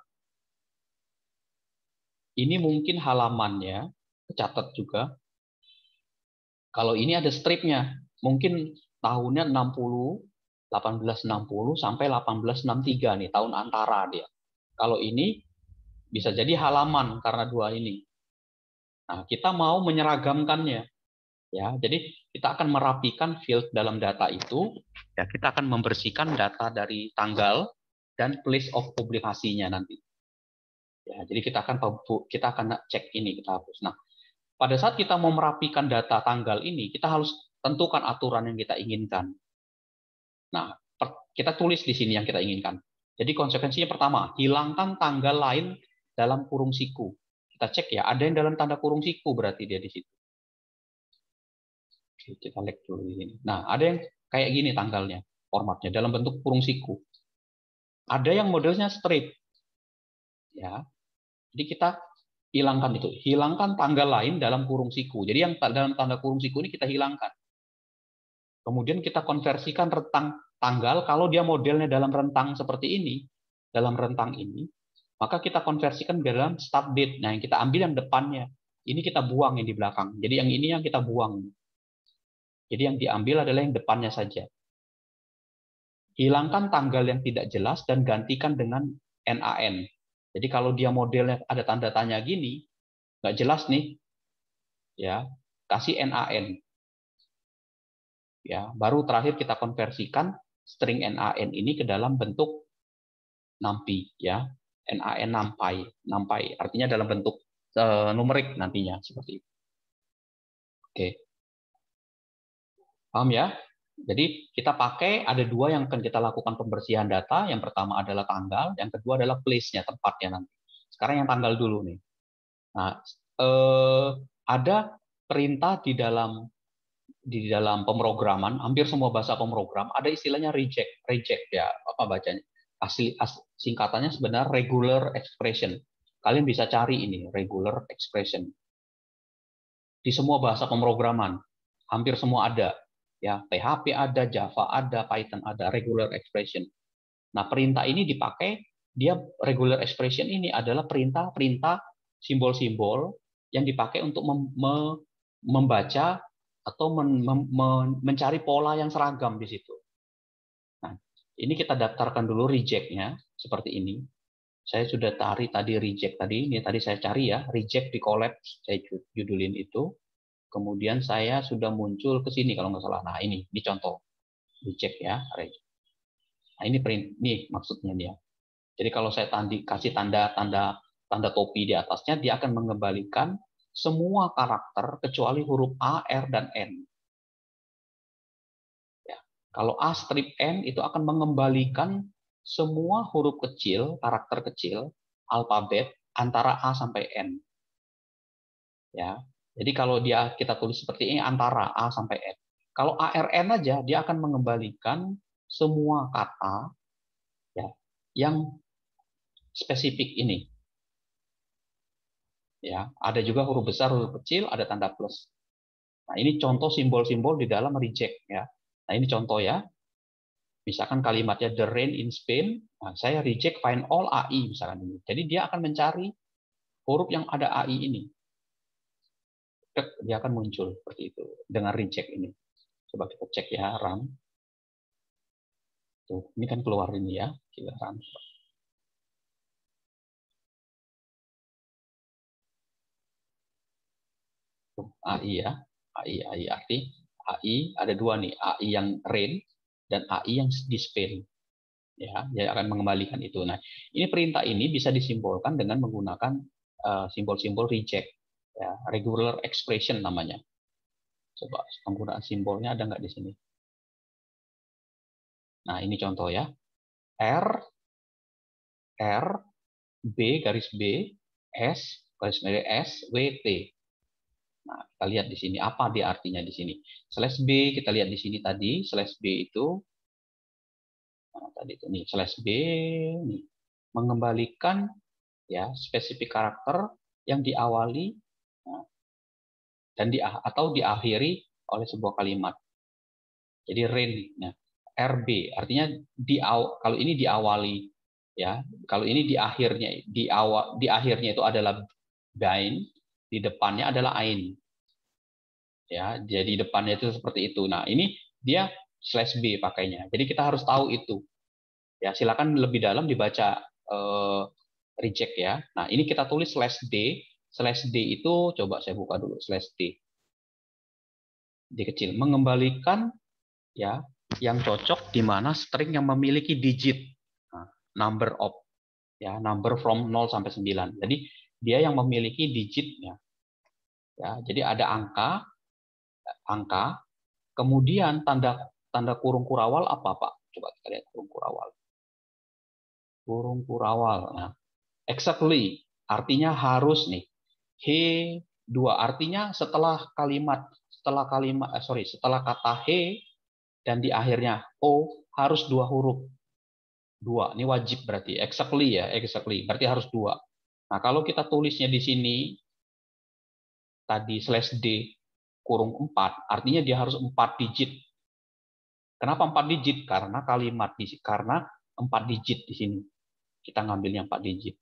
Ini mungkin halamannya, kecatat juga. Kalau ini ada stripnya, mungkin tahunnya 60, 1860 sampai 1863 nih, tahun antara dia. Kalau ini bisa jadi halaman karena dua ini. Nah, kita mau menyeragamkannya. Ya, jadi kita akan merapikan field dalam data itu. Ya, kita akan membersihkan data dari tanggal dan place of publikasinya nanti. Ya, jadi kita akan cek ini, kita hapus. Nah, pada saat kita mau merapikan data tanggal ini, kita harus tentukan aturan yang kita inginkan. Nah, kita tulis di sini yang kita inginkan. Jadi konsekuensinya pertama, hilangkan tanggal lain dalam kurung siku. Kita cek ya, ada yang dalam tanda kurung siku berarti dia di situ. Kita lihat dulu di sini. Nah, ada yang kayak gini tanggalnya, formatnya dalam bentuk kurung siku. Ada yang modelnya strip. Ya. Jadi kita hilangkan itu. Hilangkan tanggal lain dalam kurung siku. Jadi yang dalam tanda kurung siku ini kita hilangkan. Kemudian kita konversikan rentang tanggal kalau dia modelnya dalam rentang seperti ini, dalam rentang ini, maka kita konversikan ke dalam start date. Nah, yang kita ambil yang depannya. Ini kita buang yang di belakang. Jadi yang ini yang kita buang. Jadi yang diambil adalah yang depannya saja. Hilangkan tanggal yang tidak jelas dan gantikan dengan NaN. Jadi kalau dia modelnya ada tanda tanya gini, nggak jelas nih, ya kasih NaN. Ya, baru terakhir kita konversikan string NaN ini ke dalam bentuk NumPy, ya NaN NumPy, artinya dalam bentuk numerik nantinya seperti itu. Oke. Paham ya? Jadi kita pakai ada dua yang akan kita lakukan pembersihan data. Yang pertama adalah tanggal, yang kedua adalah place-nya, tempatnya nanti. Sekarang yang tanggal dulu nih. Nah, ada perintah di dalam pemrograman, hampir semua bahasa pemrogram ada istilahnya reject ya, apa bacanya? Singkatannya sebenarnya regular expression. Kalian bisa cari ini regular expression. Di semua bahasa pemrograman, hampir semua ada. Ya, PHP ada, Java ada, Python ada, regular expression. Nah, perintah ini dipakai, dia regular expression ini adalah perintah simbol-simbol yang dipakai untuk membaca atau mencari pola yang seragam di situ. Nah, ini kita daftarkan dulu reject-nya seperti ini. Saya sudah tadi reject tadi, ini tadi saya cari ya, reject di collapse, saya judulin itu. Kemudian saya sudah muncul ke sini kalau nggak salah. Nah, ini contoh reject ya. Nah, ini print, nih maksudnya dia. Jadi kalau saya kasih tanda topi di atasnya, dia akan mengembalikan semua karakter kecuali huruf A, R, dan N. Ya. Kalau A strip N itu akan mengembalikan semua huruf kecil, karakter kecil, alfabet antara A sampai N. Ya. Jadi kalau kita tulis seperti ini antara A sampai N. Kalau ARN aja dia akan mengembalikan semua kata ya yang spesifik ini. Ya, ada juga huruf besar, huruf kecil, ada tanda plus. Nah, ini contoh simbol-simbol di dalam reject ya. Nah, ini contoh ya. Misalkan kalimatnya the rain in Spain, nah, saya reject find all AI misalkan ini. Jadi dia akan mencari huruf yang ada AI ini. Dia akan muncul seperti itu dengan reject ini. Coba kita cek ya, run. Tuh, ini kan keluar ini ya, kita run. Tuh, AI ya, AI arti AI ada dua nih, AI yang rain dan AI yang di Spain. Ya, dia akan mengembalikan itu. Nah, ini perintah ini bisa disimbolkan dengan menggunakan simbol-simbol reject, ya, regular expression namanya. Coba penggunaan simbolnya ada nggak di sini? Nah, ini contoh ya. R, R, B, garis B, S, garis miring S, W, T. Nah, kita lihat di sini apa dia artinya di sini. Slash B kita lihat di sini tadi, slash B itu tadi itu nih, slash B nih, mengembalikan ya spesifik karakter yang diawali dan atau diakhiri oleh sebuah kalimat. Jadi range, nah, RB artinya kalau ini diawali ya, kalau ini di akhirnya itu adalah bain, di depannya adalah ain. Ya, jadi depannya itu seperti itu. Nah, ini dia slash B pakainya. Jadi kita harus tahu itu. Ya, silakan lebih dalam dibaca reject ya. Nah, ini kita tulis slash D. Slash D itu coba saya buka dulu slash D. D kecil mengembalikan ya yang cocok di mana string yang memiliki digit. Nah, number of ya, number from 0 sampai 9. Jadi dia yang memiliki digitnya. Ya, jadi ada angka, kemudian tanda kurung kurawal apa, Pak? Coba kita lihat kurung kurawal. Kurung kurawal. Nah, exactly artinya harus nih. He2 artinya setelah kata he dan di akhirnya o harus 2 huruf. 2. Ini wajib berarti. Exactly ya, exactly. Berarti harus 2. Nah, kalau kita tulisnya di sini tadi slash D kurung 4, artinya dia harus 4 digit. Kenapa 4 digit? Karena karena 4 digit di sini. Kita ngambilnya 4 digit.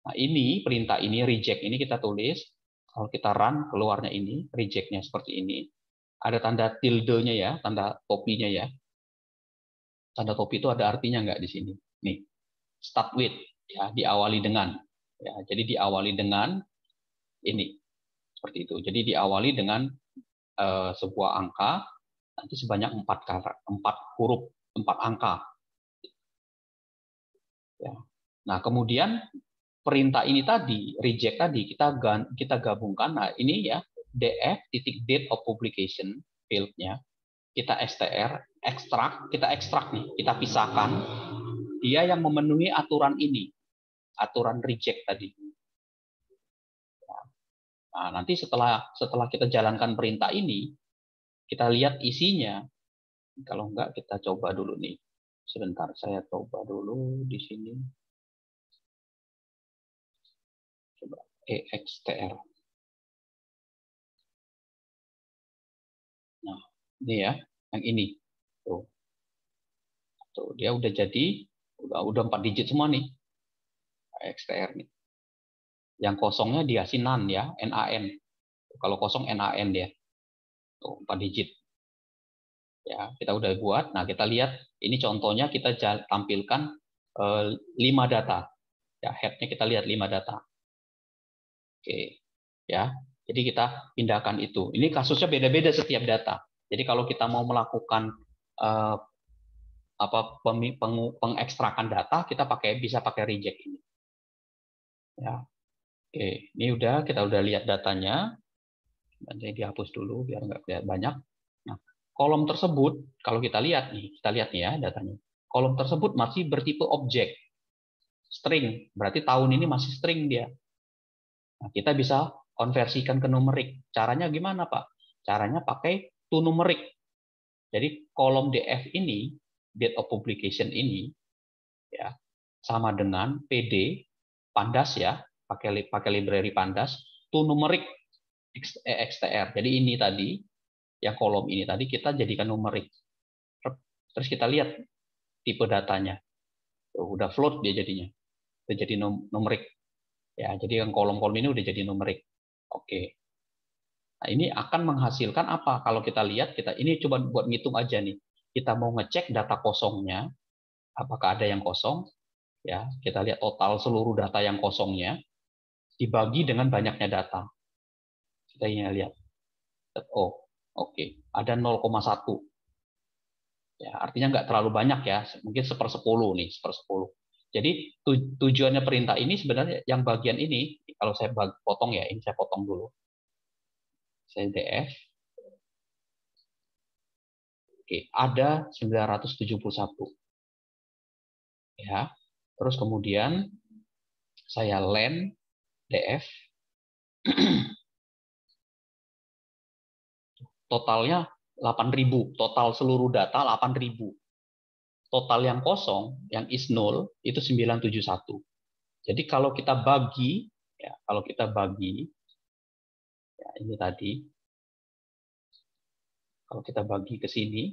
Nah, ini perintah ini reject ini kita tulis. Kalau kita run keluarnya ini rejectnya seperti ini. Ada tanda tilde-nya ya, tanda topinya ya. Tanda topi itu ada artinya nggak di sini? Nih, start with ya, diawali dengan. Ya, jadi diawali dengan ini seperti itu. Jadi diawali dengan sebuah angka nanti sebanyak 4 huruf, 4 angka. Ya. Nah, kemudian perintah ini tadi, reject tadi, kita gabungkan. Nah, ini ya, df titik date of publication field-nya, kita kita ekstrak nih, kita pisahkan. Dia yang memenuhi aturan ini, aturan reject tadi. Nah, nanti setelah kita jalankan perintah ini, kita lihat isinya. Kalau enggak, kita coba dulu nih. Sebentar, saya coba dulu di sini. Coba extr. Nah, ini ya, yang ini. Tuh, dia udah jadi, udah 4 digit semua nih. Extr nih. Yang kosongnya dikasih NaN ya, NaN. Kalau kosong NaN dia. Tuh, 4 digit. Ya, kita udah buat. Nah, kita lihat ini contohnya kita tampilkan 5 data. Ya, head-nya kita lihat 5 data. Oke. Ya. Jadi kita pindahkan itu. Ini kasusnya beda-beda setiap data. Jadi kalau kita mau melakukan pengekstrakan data, kita bisa pakai reject ini. Ya. Oke, ini kita udah lihat datanya. Nanti dihapus dulu biar nggak kelihatan banyak. Nah, kolom tersebut kalau kita lihat nih ya datanya. Kolom tersebut masih bertipe objek string, berarti tahun ini masih string dia. Nah, kita bisa konversikan ke numerik. Caranya gimana, Pak? Caranya pakai to numerik. Jadi kolom df ini, date of publication ini, ya sama dengan pd pandas ya, pakai library pandas to numerik xtr. Jadi ini tadi yang kolom ini tadi kita jadikan numerik. Terus kita lihat tipe datanya. Tuh, udah float dia jadinya. Udah jadi numerik. Ya, jadi yang kolom-kolom ini udah jadi numerik. Oke. Nah, ini akan menghasilkan apa? Kalau kita lihat, ini coba buat ngitung aja nih. Kita mau ngecek data kosongnya, apakah ada yang kosong? Ya, kita lihat total seluruh data yang kosongnya dibagi dengan banyaknya data. Kita ingin lihat. Oh, oke. Ada 0,1. Ya, artinya nggak terlalu banyak ya, mungkin 1/10 nih, 1/10. Jadi tujuannya perintah ini sebenarnya yang bagian ini, kalau saya potong ya, ini saya potong dulu. Saya df. Oke, ada 971. Ya. Terus kemudian saya len df, totalnya 8.000, total seluruh data 8.000. Total yang kosong, yang is null, itu 971. Jadi kalau kita bagi, ya, kalau kita bagi, ya, ini tadi, kalau kita bagi ke sini,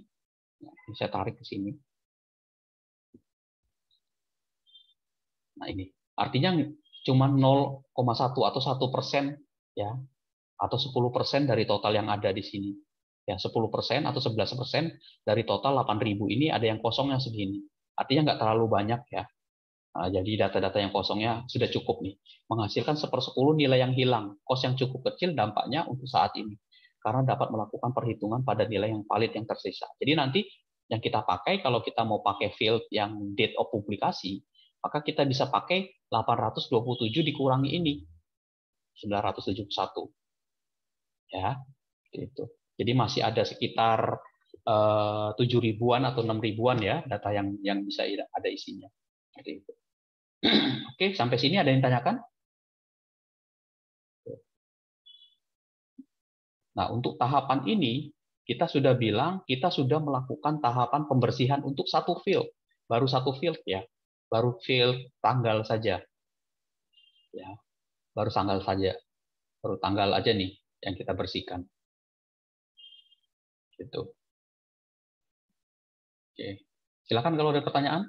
ya, ini saya tarik ke sini. Nah ini, artinya cuma 0,1 atau 1%, ya, atau 10% dari total yang ada di sini. Ya, 10% atau 11% dari total 8.000 ini ada yang kosongnya segini. Artinya nggak terlalu banyak ya. Nah, jadi data-data yang kosongnya sudah cukup nih. Menghasilkan 1/10 nilai yang hilang. Kos yang cukup kecil dampaknya untuk saat ini. Karena dapat melakukan perhitungan pada nilai yang valid yang tersisa. Jadi nanti yang kita pakai, kalau kita mau pakai field yang date of publikasi, maka kita bisa pakai 827 dikurangi ini. 971. Ya, gitu. Jadi masih ada sekitar 7 ribuan atau 6 ribuan ya data yang bisa ada isinya. Seperti itu. Oke, sampai sini ada yang tanyakan? Nah, untuk tahapan ini kita sudah bilang kita sudah melakukan tahapan pembersihan untuk satu field, baru satu field ya, baru field tanggal saja, ya, baru tanggal saja, baru tanggal aja nih yang kita bersihkan. Gitu. Oke, silakan kalau ada pertanyaan.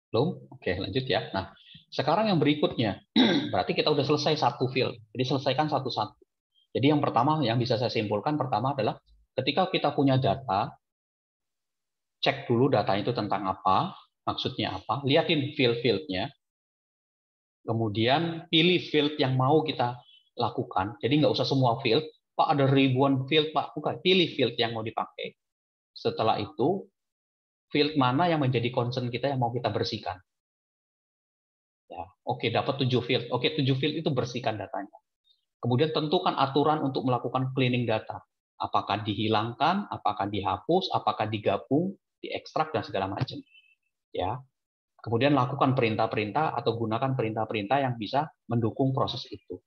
Belum? Oke, lanjut ya. Nah, sekarang yang berikutnya, berarti kita udah selesai satu field. Jadi selesaikan satu-satu. Jadi yang pertama yang bisa saya simpulkan pertama adalah ketika kita punya data, cek dulu data itu tentang apa, maksudnya apa, liatin field-fieldnya, kemudian pilih field yang mau kita lakukan. Jadi nggak usah semua field, Pak ada ribuan field, Pak, bukan. Pilih field yang mau dipakai. Setelah itu, field mana yang menjadi concern kita yang mau kita bersihkan. Ya, oke, dapat 7 field. Oke, 7 field itu bersihkan datanya. Kemudian tentukan aturan untuk melakukan cleaning data. Apakah dihilangkan, apakah dihapus, apakah digabung, diekstrak dan segala macam. Ya. Kemudian lakukan perintah-perintah atau gunakan perintah-perintah yang bisa mendukung proses itu.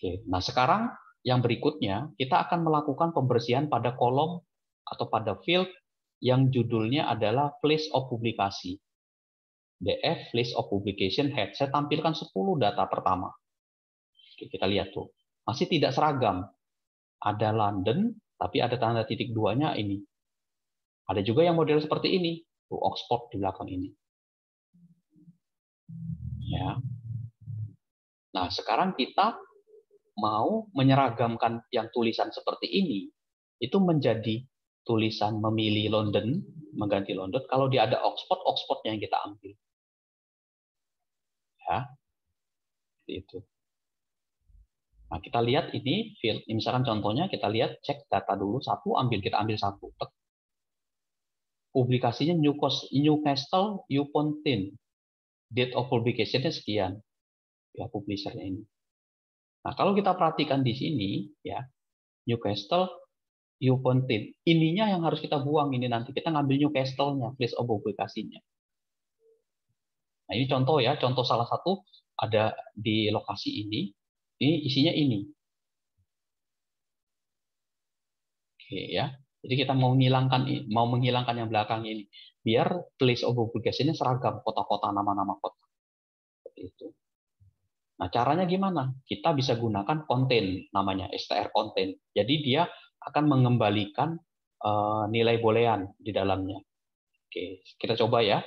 Oke. Nah, sekarang yang berikutnya kita akan melakukan pembersihan pada kolom atau pada field yang judulnya adalah place of publikasi. DF list of publication head. Saya tampilkan 10 data pertama. Oke, kita lihat tuh. Masih tidak seragam. Ada London, tapi ada tanda titik duanya ini. Ada juga yang model seperti ini. Tuh, Oxford di belakang ini. Ya. Nah, sekarang kita mau menyeragamkan yang tulisan seperti ini, itu menjadi tulisan memilih London, mengganti London. Kalau dia ada Oxford, Oxfordnya yang kita ambil. Ya, itu. Nah, kita lihat ini field. Misalkan contohnya kita lihat cek data dulu satu, kita ambil satu. Publikasinya Newcastle upon Tin. Date of publication-nya sekian. Ya, publisher-nya ini. Nah, kalau kita perhatikan di sini, ya, Newcastle upon Tin. Ininya yang harus kita buang ini nanti. Kita ngambil Newcastle-nya, place of publikasinya. Nah, ini contoh ya, contoh salah satu ada di lokasi ini. Ini isinya ini. Oke ya. Jadi kita mau menghilangkan yang belakang ini biar place of publication-nya seragam, kota-kota, nama-nama kota. Seperti itu. Nah, caranya gimana? Kita bisa gunakan konten namanya str konten. Jadi dia akan mengembalikan nilai boolean di dalamnya. Oke, kita coba ya.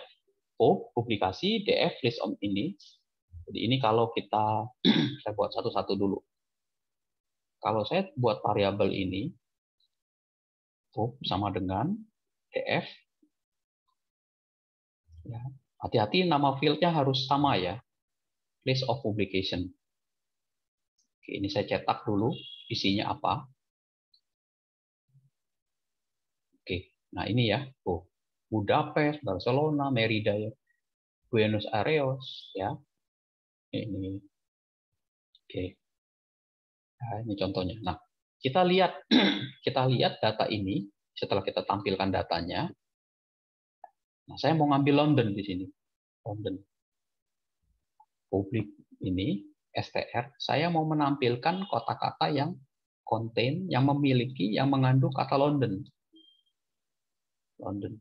Publikasi df list of ini. Jadi ini kalau kita saya buat satu-satu dulu. Kalau saya buat variabel ini sama dengan df. Ya, hati-hati nama fieldnya harus sama ya. Place of publication. Oke, ini saya cetak dulu isinya apa. Oke, nah ini ya. Budapest, Barcelona, Merida, ya. Buenos Aires, ya. Ini, oke. Nah, ini contohnya. Nah, kita lihat data ini. setelah kita tampilkan datanya. Nah, saya mau ngambil London di sini. London. Publik ini, str. Saya mau menampilkan kata-kata yang contain, yang memiliki, yang mengandung kata London. London.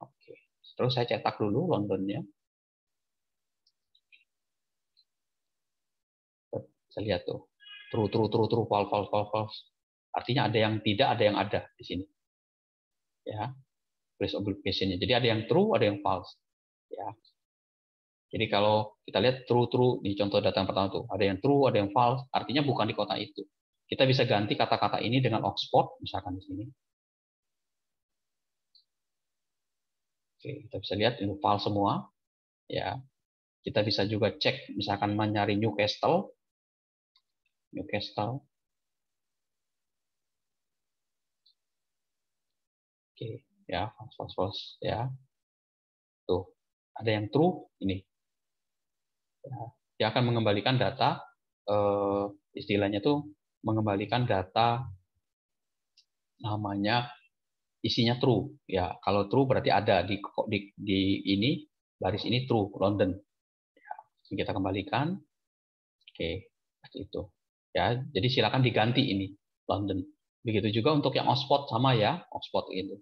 Oke. Terus saya cetak dulu Londonnya. Saya lihat tuh. True, false. Artinya ada yang tidak, ada yang ada di sini. Ya. Place of location-nya. Jadi ada yang true, ada yang false. Ya. Jadi kalau kita lihat true di contoh data yang pertama tuh, ada yang true, ada yang false, artinya bukan di kota itu. Kita bisa ganti kata-kata ini dengan Oxford, misalkan di sini. Oke, kita bisa lihat ini false semua. Ya, kita bisa juga cek, misalkan mencari Newcastle. Oke, ya false, ya. Tuh, ada yang true ini. Ya, dia akan mengembalikan data, istilahnya tuh mengembalikan data namanya isinya true. Ya, kalau true berarti ada di ini baris ini true London. Ya, kita kembalikan. Oke, seperti itu. Ya, jadi silakan diganti ini London. Begitu juga untuk yang Oxford sama ya, Oxford itu.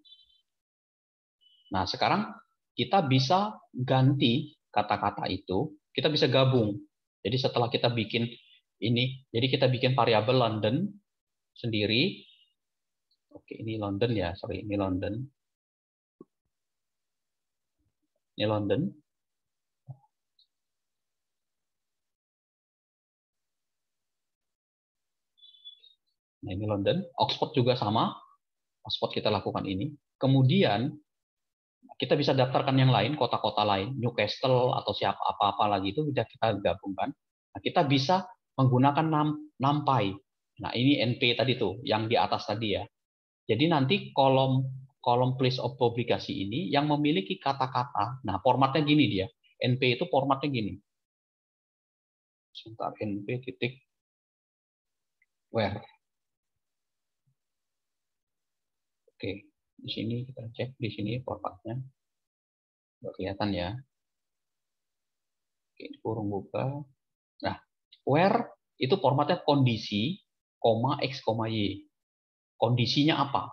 Nah, sekarang kita bisa ganti kata-kata itu, kita bisa gabung. Jadi setelah kita bikin ini, jadi kita bikin variabel London sendiri. Oke, ini London ya, sorry, ini London. Ini London. Nah, ini London. Oxford juga sama. Oxford kita lakukan ini. Kemudian kita bisa daftarkan yang lain, kota-kota lain, Newcastle atau siapa apa-apa lagi itu bisa kita gabungkan. Nah, kita bisa menggunakan NumPy. Nah, ini NP tadi tuh, yang di atas tadi ya. Jadi nanti kolom place of publikasi ini yang memiliki kata-kata. Nah, formatnya gini dia. NP itu formatnya gini. Sebentar, NP titik where. Oke, di sini kita cek di sini formatnya. Udah kelihatan ya. Oke, kurung buka. Nah, where itu formatnya kondisi, x, y. Kondisinya apa?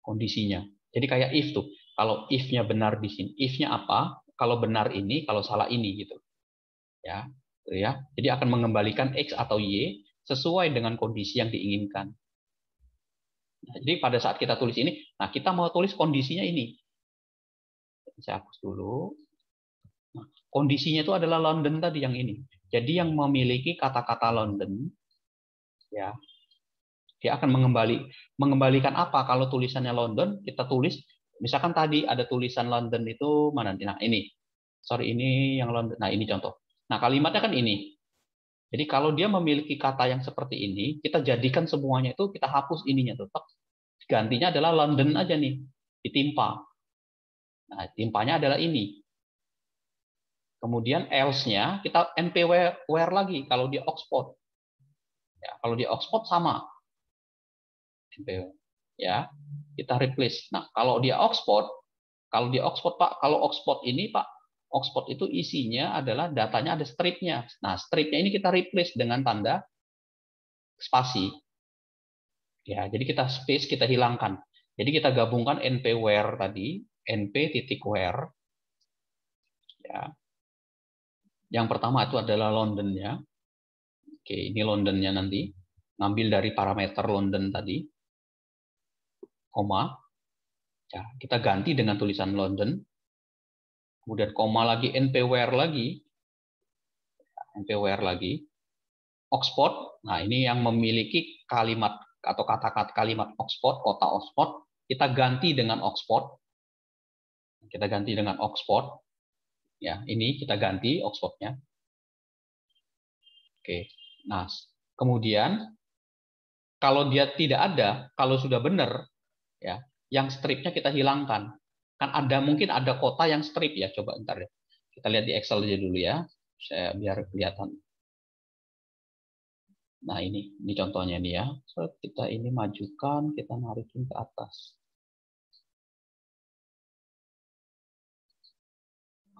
Kondisinya. Jadi kayak if tuh. Kalau if-nya benar di sini, if-nya apa? Kalau benar ini, kalau salah ini gitu. Ya, gitu ya. Jadi akan mengembalikan x atau y sesuai dengan kondisi yang diinginkan. Nah, jadi pada saat kita tulis ini, nah kita mau tulis kondisinya ini. Saya hapus dulu. Nah, kondisinya itu adalah London tadi yang ini. Jadi yang memiliki kata-kata London, ya, dia akan mengembalikan apa kalau tulisannya London, kita tulis, misalkan tadi ada tulisan London itu mana? Nah ini, sorry ini yang London. Nah ini contoh. Nah kalimatnya kan ini. Jadi kalau dia memiliki kata yang seperti ini, kita jadikan semuanya itu kita hapus ininya tuh. Gantinya adalah London aja nih, ditimpa. Nah timpanya adalah ini. Kemudian else-nya kita np where lagi kalau di Oxford. Ya, kalau di Oxford sama. Ya, kita replace. Nah, kalau di Oxford Pak, kalau Oxford ini Pak, Oxford itu isinya adalah datanya ada stripnya. Nah, stripnya ini kita replace dengan tanda spasi. Ya, jadi kita space kita hilangkan. Jadi kita gabungkan np where tadi, np titik where. Ya. Yang pertama itu adalah London-nya. Oke, ini London-nya nanti. Ngambil dari parameter London tadi. Koma. Ya, kita ganti dengan tulisan London. Kemudian koma lagi, npwhere lagi. npwhere lagi. Oxford. Nah, ini yang memiliki kalimat atau kata-kata kalimat Oxford, kota Oxford. Kita ganti dengan Oxford. Kita ganti dengan Oxford. Ya, ini kita ganti Oxford-nya. Oke. Nah, kemudian kalau dia tidak ada, kalau sudah benar, ya, yang stripnya kita hilangkan. Kan ada mungkin ada kota yang strip ya. Coba ntar ya. Kita lihat di Excel aja dulu ya. Saya biar kelihatan. Nah, ini contohnya nih ya. So, kita ini majukan, kita narikin ke atas.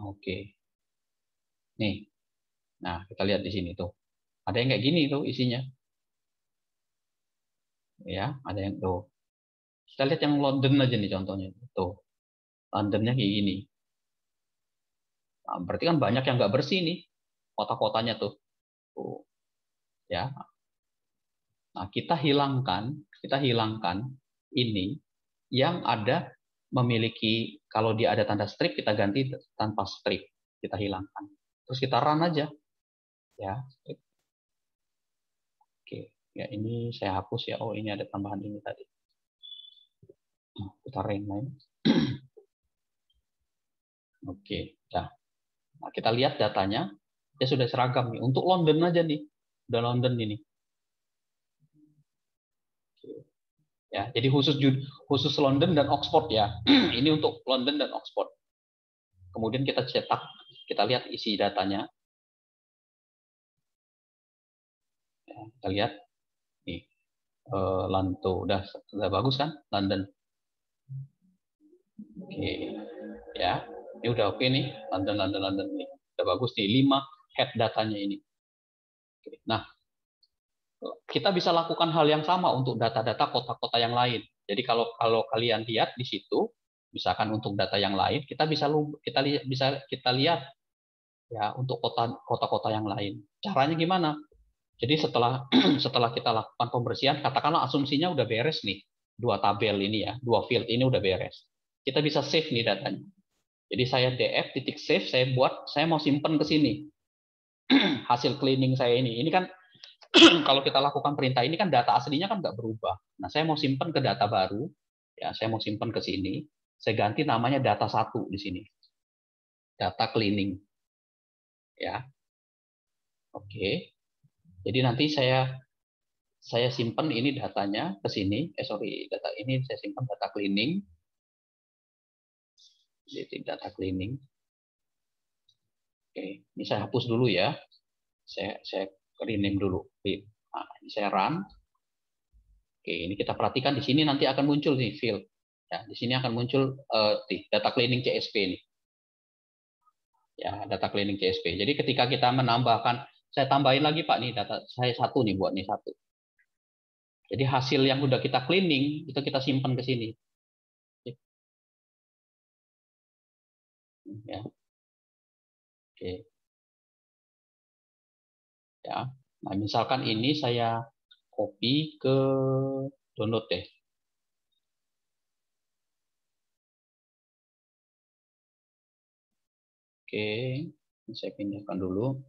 Oke. Nih. Nah, kita lihat di sini tuh. Ada yang kayak gini tuh isinya. Ya, ada yang tuh. Kita lihat yang London aja nih contohnya. Tuh. Londonnya kayak gini. Nah, berarti kan banyak yang nggak bersih nih. Kota-kotanya tuh. Tuh. Ya. Nah, kita hilangkan ini yang ada memiliki, kalau dia ada tanda strip kita ganti tanpa strip, kita hilangkan. Terus kita run aja, ya. Oke, ya ini saya hapus ya. Oh, ini ada tambahan ini tadi. Nah, kita run lain. Oke, nah, kita lihat datanya, ya sudah seragam nih. Untuk London aja nih, udah London ini. Ya, jadi khusus London dan Oxford ya. Ini untuk London dan Oxford. Kemudian kita cetak, kita lihat isi datanya. Ya, kita lihat nih, Lanto udah bagus kan, London. Oke, ya, ini udah oke nih, London nih, udah bagus nih, 5 head datanya ini. Oke. Nah, kita bisa lakukan hal yang sama untuk data-data kota-kota yang lain. Jadi kalau kalian lihat di situ, misalkan untuk data yang lain, kita lihat ya untuk kota-kota yang lain. Caranya gimana? Jadi setelah setelah kita lakukan pembersihan, katakanlah asumsinya udah beres nih, 2 tabel ini ya, 2 field ini udah beres. Kita bisa save nih datanya. Jadi saya df titik save, saya mau simpen ke sini hasil cleaning saya ini. Ini kan kalau kita lakukan perintah ini kan data aslinya kan nggak berubah. Nah, saya mau simpen ke data baru, ya saya mau simpen ke sini. Saya ganti namanya data 1 di sini, data cleaning, ya. Oke. Jadi nanti saya simpan ini datanya ke sini. Data ini saya simpan data cleaning. Jadi data cleaning. Oke, ini saya hapus dulu ya. Saya rename dulu. Nah, ini saya run. Oke, ini kita perhatikan di sini nanti akan muncul nih field. Ya, di sini akan muncul data cleaning CSV nih. Ya, data cleaning CSV. Jadi ketika kita menambahkan, saya tambahin lagi Pak nih data saya 1 nih buat nih 1. Jadi hasil yang udah kita cleaning itu kita simpan ke sini. Ya, oke. Ya. Nah, misalkan ini saya copy ke download deh. Oke, ini saya pindahkan dulu.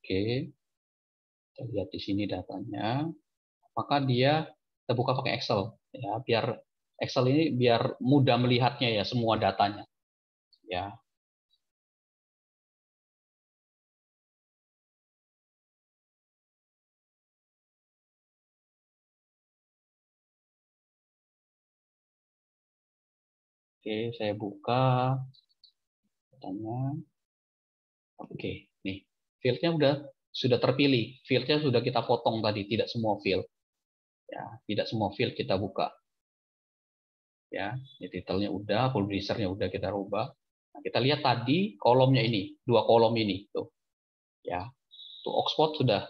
Oke, kita lihat di sini datanya. Apakah dia kita buka pakai Excel ya, biar Excel ini biar mudah melihatnya ya semua datanya. Ya. Oke, saya buka datanya. Oke, nih fieldnya sudah terpilih. Fieldnya sudah kita potong tadi, tidak semua field. Ya, tidak semua field kita buka. Ya, ini titelnya udah, publishernya udah kita rubah. Nah, kita lihat tadi kolomnya ini, 2 kolom ini tuh. Ya, tuh Oxford sudah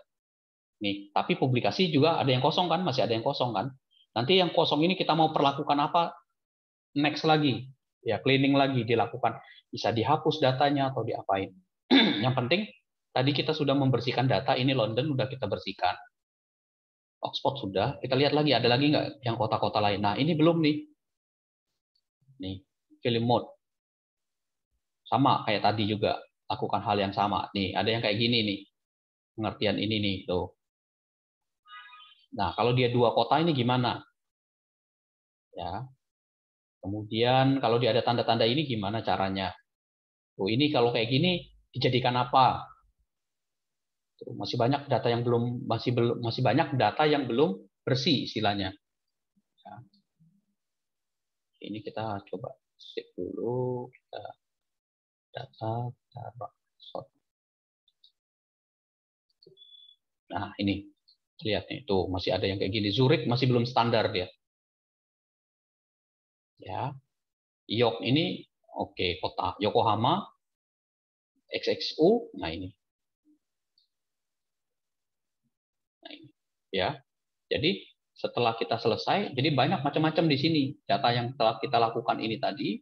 nih, tapi publikasi juga ada yang kosong kan, masih ada yang kosong kan. Nanti yang kosong ini kita mau perlakukan apa? Next lagi. Ya, cleaning lagi dilakukan. Bisa dihapus datanya atau diapain. Yang penting tadi kita sudah membersihkan data, ini London udah kita bersihkan. Oxford sudah, kita lihat lagi ada lagi nggak yang kota-kota lain. Nah, ini belum nih. Nih, film mode. Sama kayak tadi juga, lakukan hal yang sama. Nih, ada yang kayak gini nih. Pengertian ini nih, tuh. Nah, kalau dia 2 kota ini gimana? Ya. Kemudian kalau dia ada tanda-tanda ini gimana caranya? Tuh, ini kalau kayak gini dijadikan apa? Tuh, masih banyak data yang belum bersih istilahnya. Ya. Ini kita coba save dulu, kita data, kita sort. Nah ini lihat nih, tuh masih ada yang kayak gini. Zurich masih belum standar dia. Ya, York ini oke, kota Yokohama, XXU. Nah ini ya. Jadi setelah kita selesai, jadi banyak macam-macam di sini data yang telah kita lakukan ini tadi.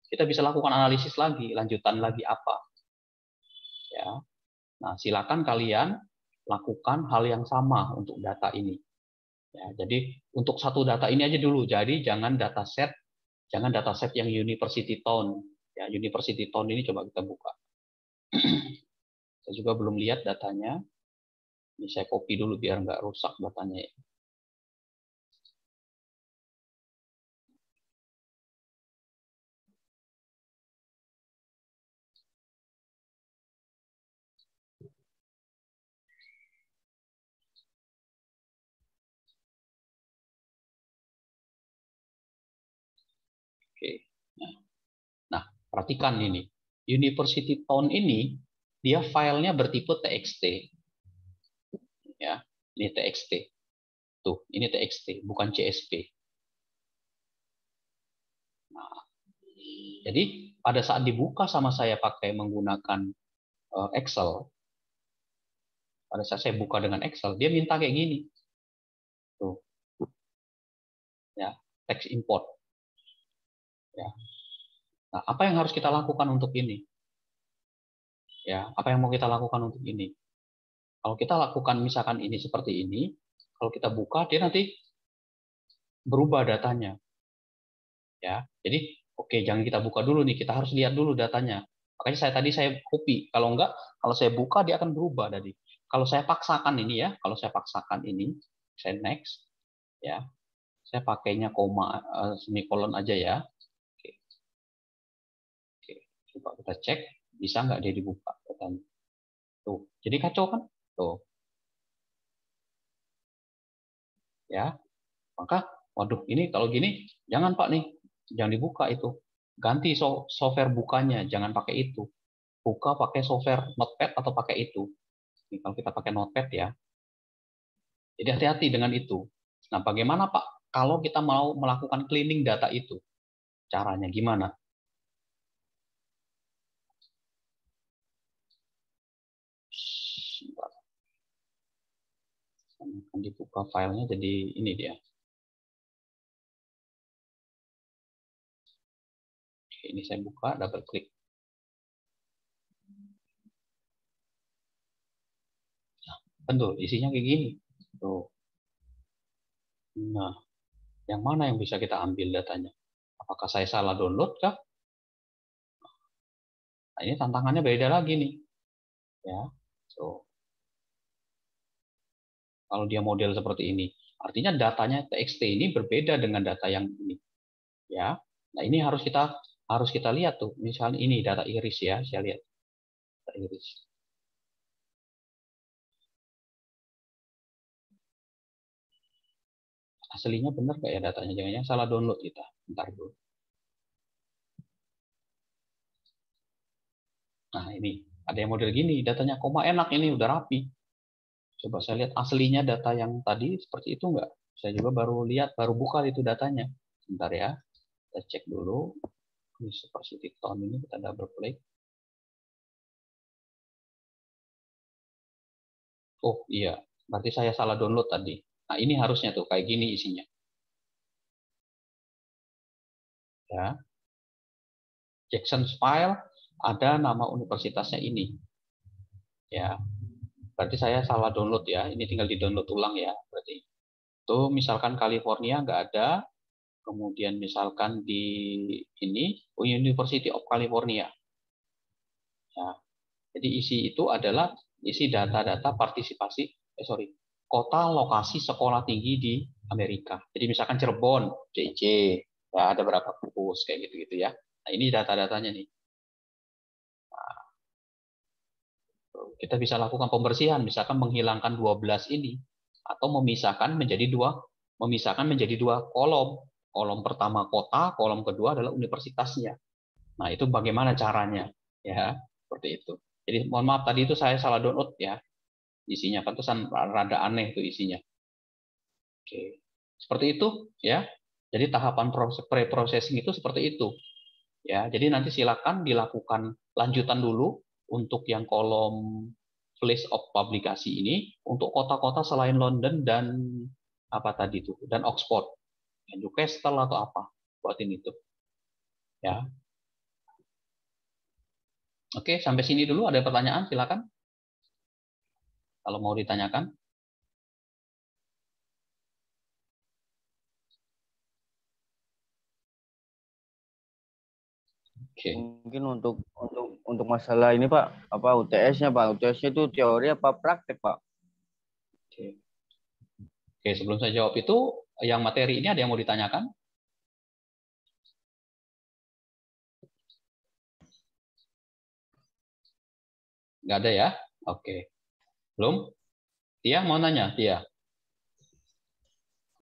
Kita bisa lakukan analisis lagi, lanjutan lagi apa. Ya. Nah, silakan kalian lakukan hal yang sama untuk data ini. Ya, jadi untuk satu data ini aja dulu. Jadi jangan dataset yang University Town. Ya, University Town ini coba kita buka. Saya juga belum lihat datanya. Ini saya copy dulu biar nggak rusak datanya. Oke. Nah, perhatikan ini. University Town ini dia filenya bertipe TXT. Ya, ini TXT. Tuh, ini TXT, bukan CSV. Nah, jadi pada saat dibuka sama saya pakai menggunakan Excel, pada saat saya buka dengan Excel, dia minta kayak gini. Tuh. Ya, text import. Ya. Nah, apa yang harus kita lakukan untuk ini? Ya, apa yang mau kita lakukan untuk ini? Kalau kita lakukan misalkan ini seperti ini, kalau kita buka dia nanti berubah datanya. Ya. Jadi, oke, jangan kita buka dulu nih, kita harus lihat dulu datanya. Makanya saya copy. Kalau enggak, kalau saya buka dia akan berubah tadi. Kalau saya paksakan ini ya, kalau saya paksakan ini, saya next ya. Saya pakainya koma semikolon aja ya. Oke. Oke. Coba kita cek bisa nggak dia dibuka datanya. Tuh, jadi kacau kan? Tuh. Ya. Maka waduh, ini kalau gini jangan Pak nih. Jangan dibuka itu. Ganti software bukanya, jangan pakai itu. Buka pakai software Notepad atau pakai itu. Ini kalau kita pakai Notepad ya. Jadi hati-hati dengan itu. Nah, bagaimana Pak kalau kita mau melakukan cleaning data itu? Caranya gimana? Akan dibuka filenya jadi ini dia. Oke, ini saya buka, double klik. Nah, tentu isinya kayak gini. Tuh. Nah, yang mana yang bisa kita ambil datanya? Apakah saya salah download kah? Nah, ini tantangannya beda lagi nih. Ya. So, kalau dia model seperti ini, artinya datanya TXT ini berbeda dengan data yang ini. Ya. Nah, ini harus kita lihat tuh. Misalnya ini data iris ya, saya lihat. Data iris. Aslinya benar nggak ya datanya? Jangan-jangan salah download kita. Bentar dulu. Nah, ini ada yang model gini, datanya koma enak ini udah rapi. Coba saya lihat aslinya data yang tadi seperti itu nggak? Saya juga baru lihat, baru buka itu datanya. Sebentar ya, kita cek dulu. Ini seperti Town ini kita double klik. Oh iya, berarti saya salah download tadi. Nah ini harusnya tuh kayak gini isinya. Ya, Jackson File ada nama universitasnya ini. Ya, berarti saya salah download ya. Ini tinggal di download ulang ya. Berarti itu misalkan California nggak ada, kemudian misalkan di ini University of California. Ya, jadi isi itu adalah isi data-data partisipasi, kota lokasi sekolah tinggi di Amerika. Jadi misalkan Cirebon, JJ, ya ada berapa kampus kayak gitu-gitu ya. Nah ini data-datanya nih. Nah, kita bisa lakukan pembersihan, misalkan menghilangkan 12 ini. atau memisahkan menjadi dua kolom. Kolom pertama kota, kolom kedua adalah universitasnya. Nah, itu bagaimana caranya? Ya, seperti itu. Jadi mohon maaf tadi itu saya salah download ya. Isinya pantesan rada aneh itu isinya. Oke. Seperti itu ya. Jadi tahapan pre-processing itu seperti itu. Ya, jadi nanti silakan dilakukan lanjutan dulu untuk yang kolom list of publikasi ini untuk kota-kota selain London dan apa tadi itu dan Oxford, Newcastle atau apa buatin itu. Ya. Oke, sampai sini dulu ada pertanyaan silakan. Kalau mau ditanyakan. Oke. Mungkin untuk masalah ini Pak, apa UTS-nya Pak? UTS-nya itu teori apa praktek Pak? Oke. Oke, sebelum saya jawab itu, yang materi ini ada yang mau ditanyakan? Nggak ada ya? Oke. Belum? Tia mau nanya? Tia?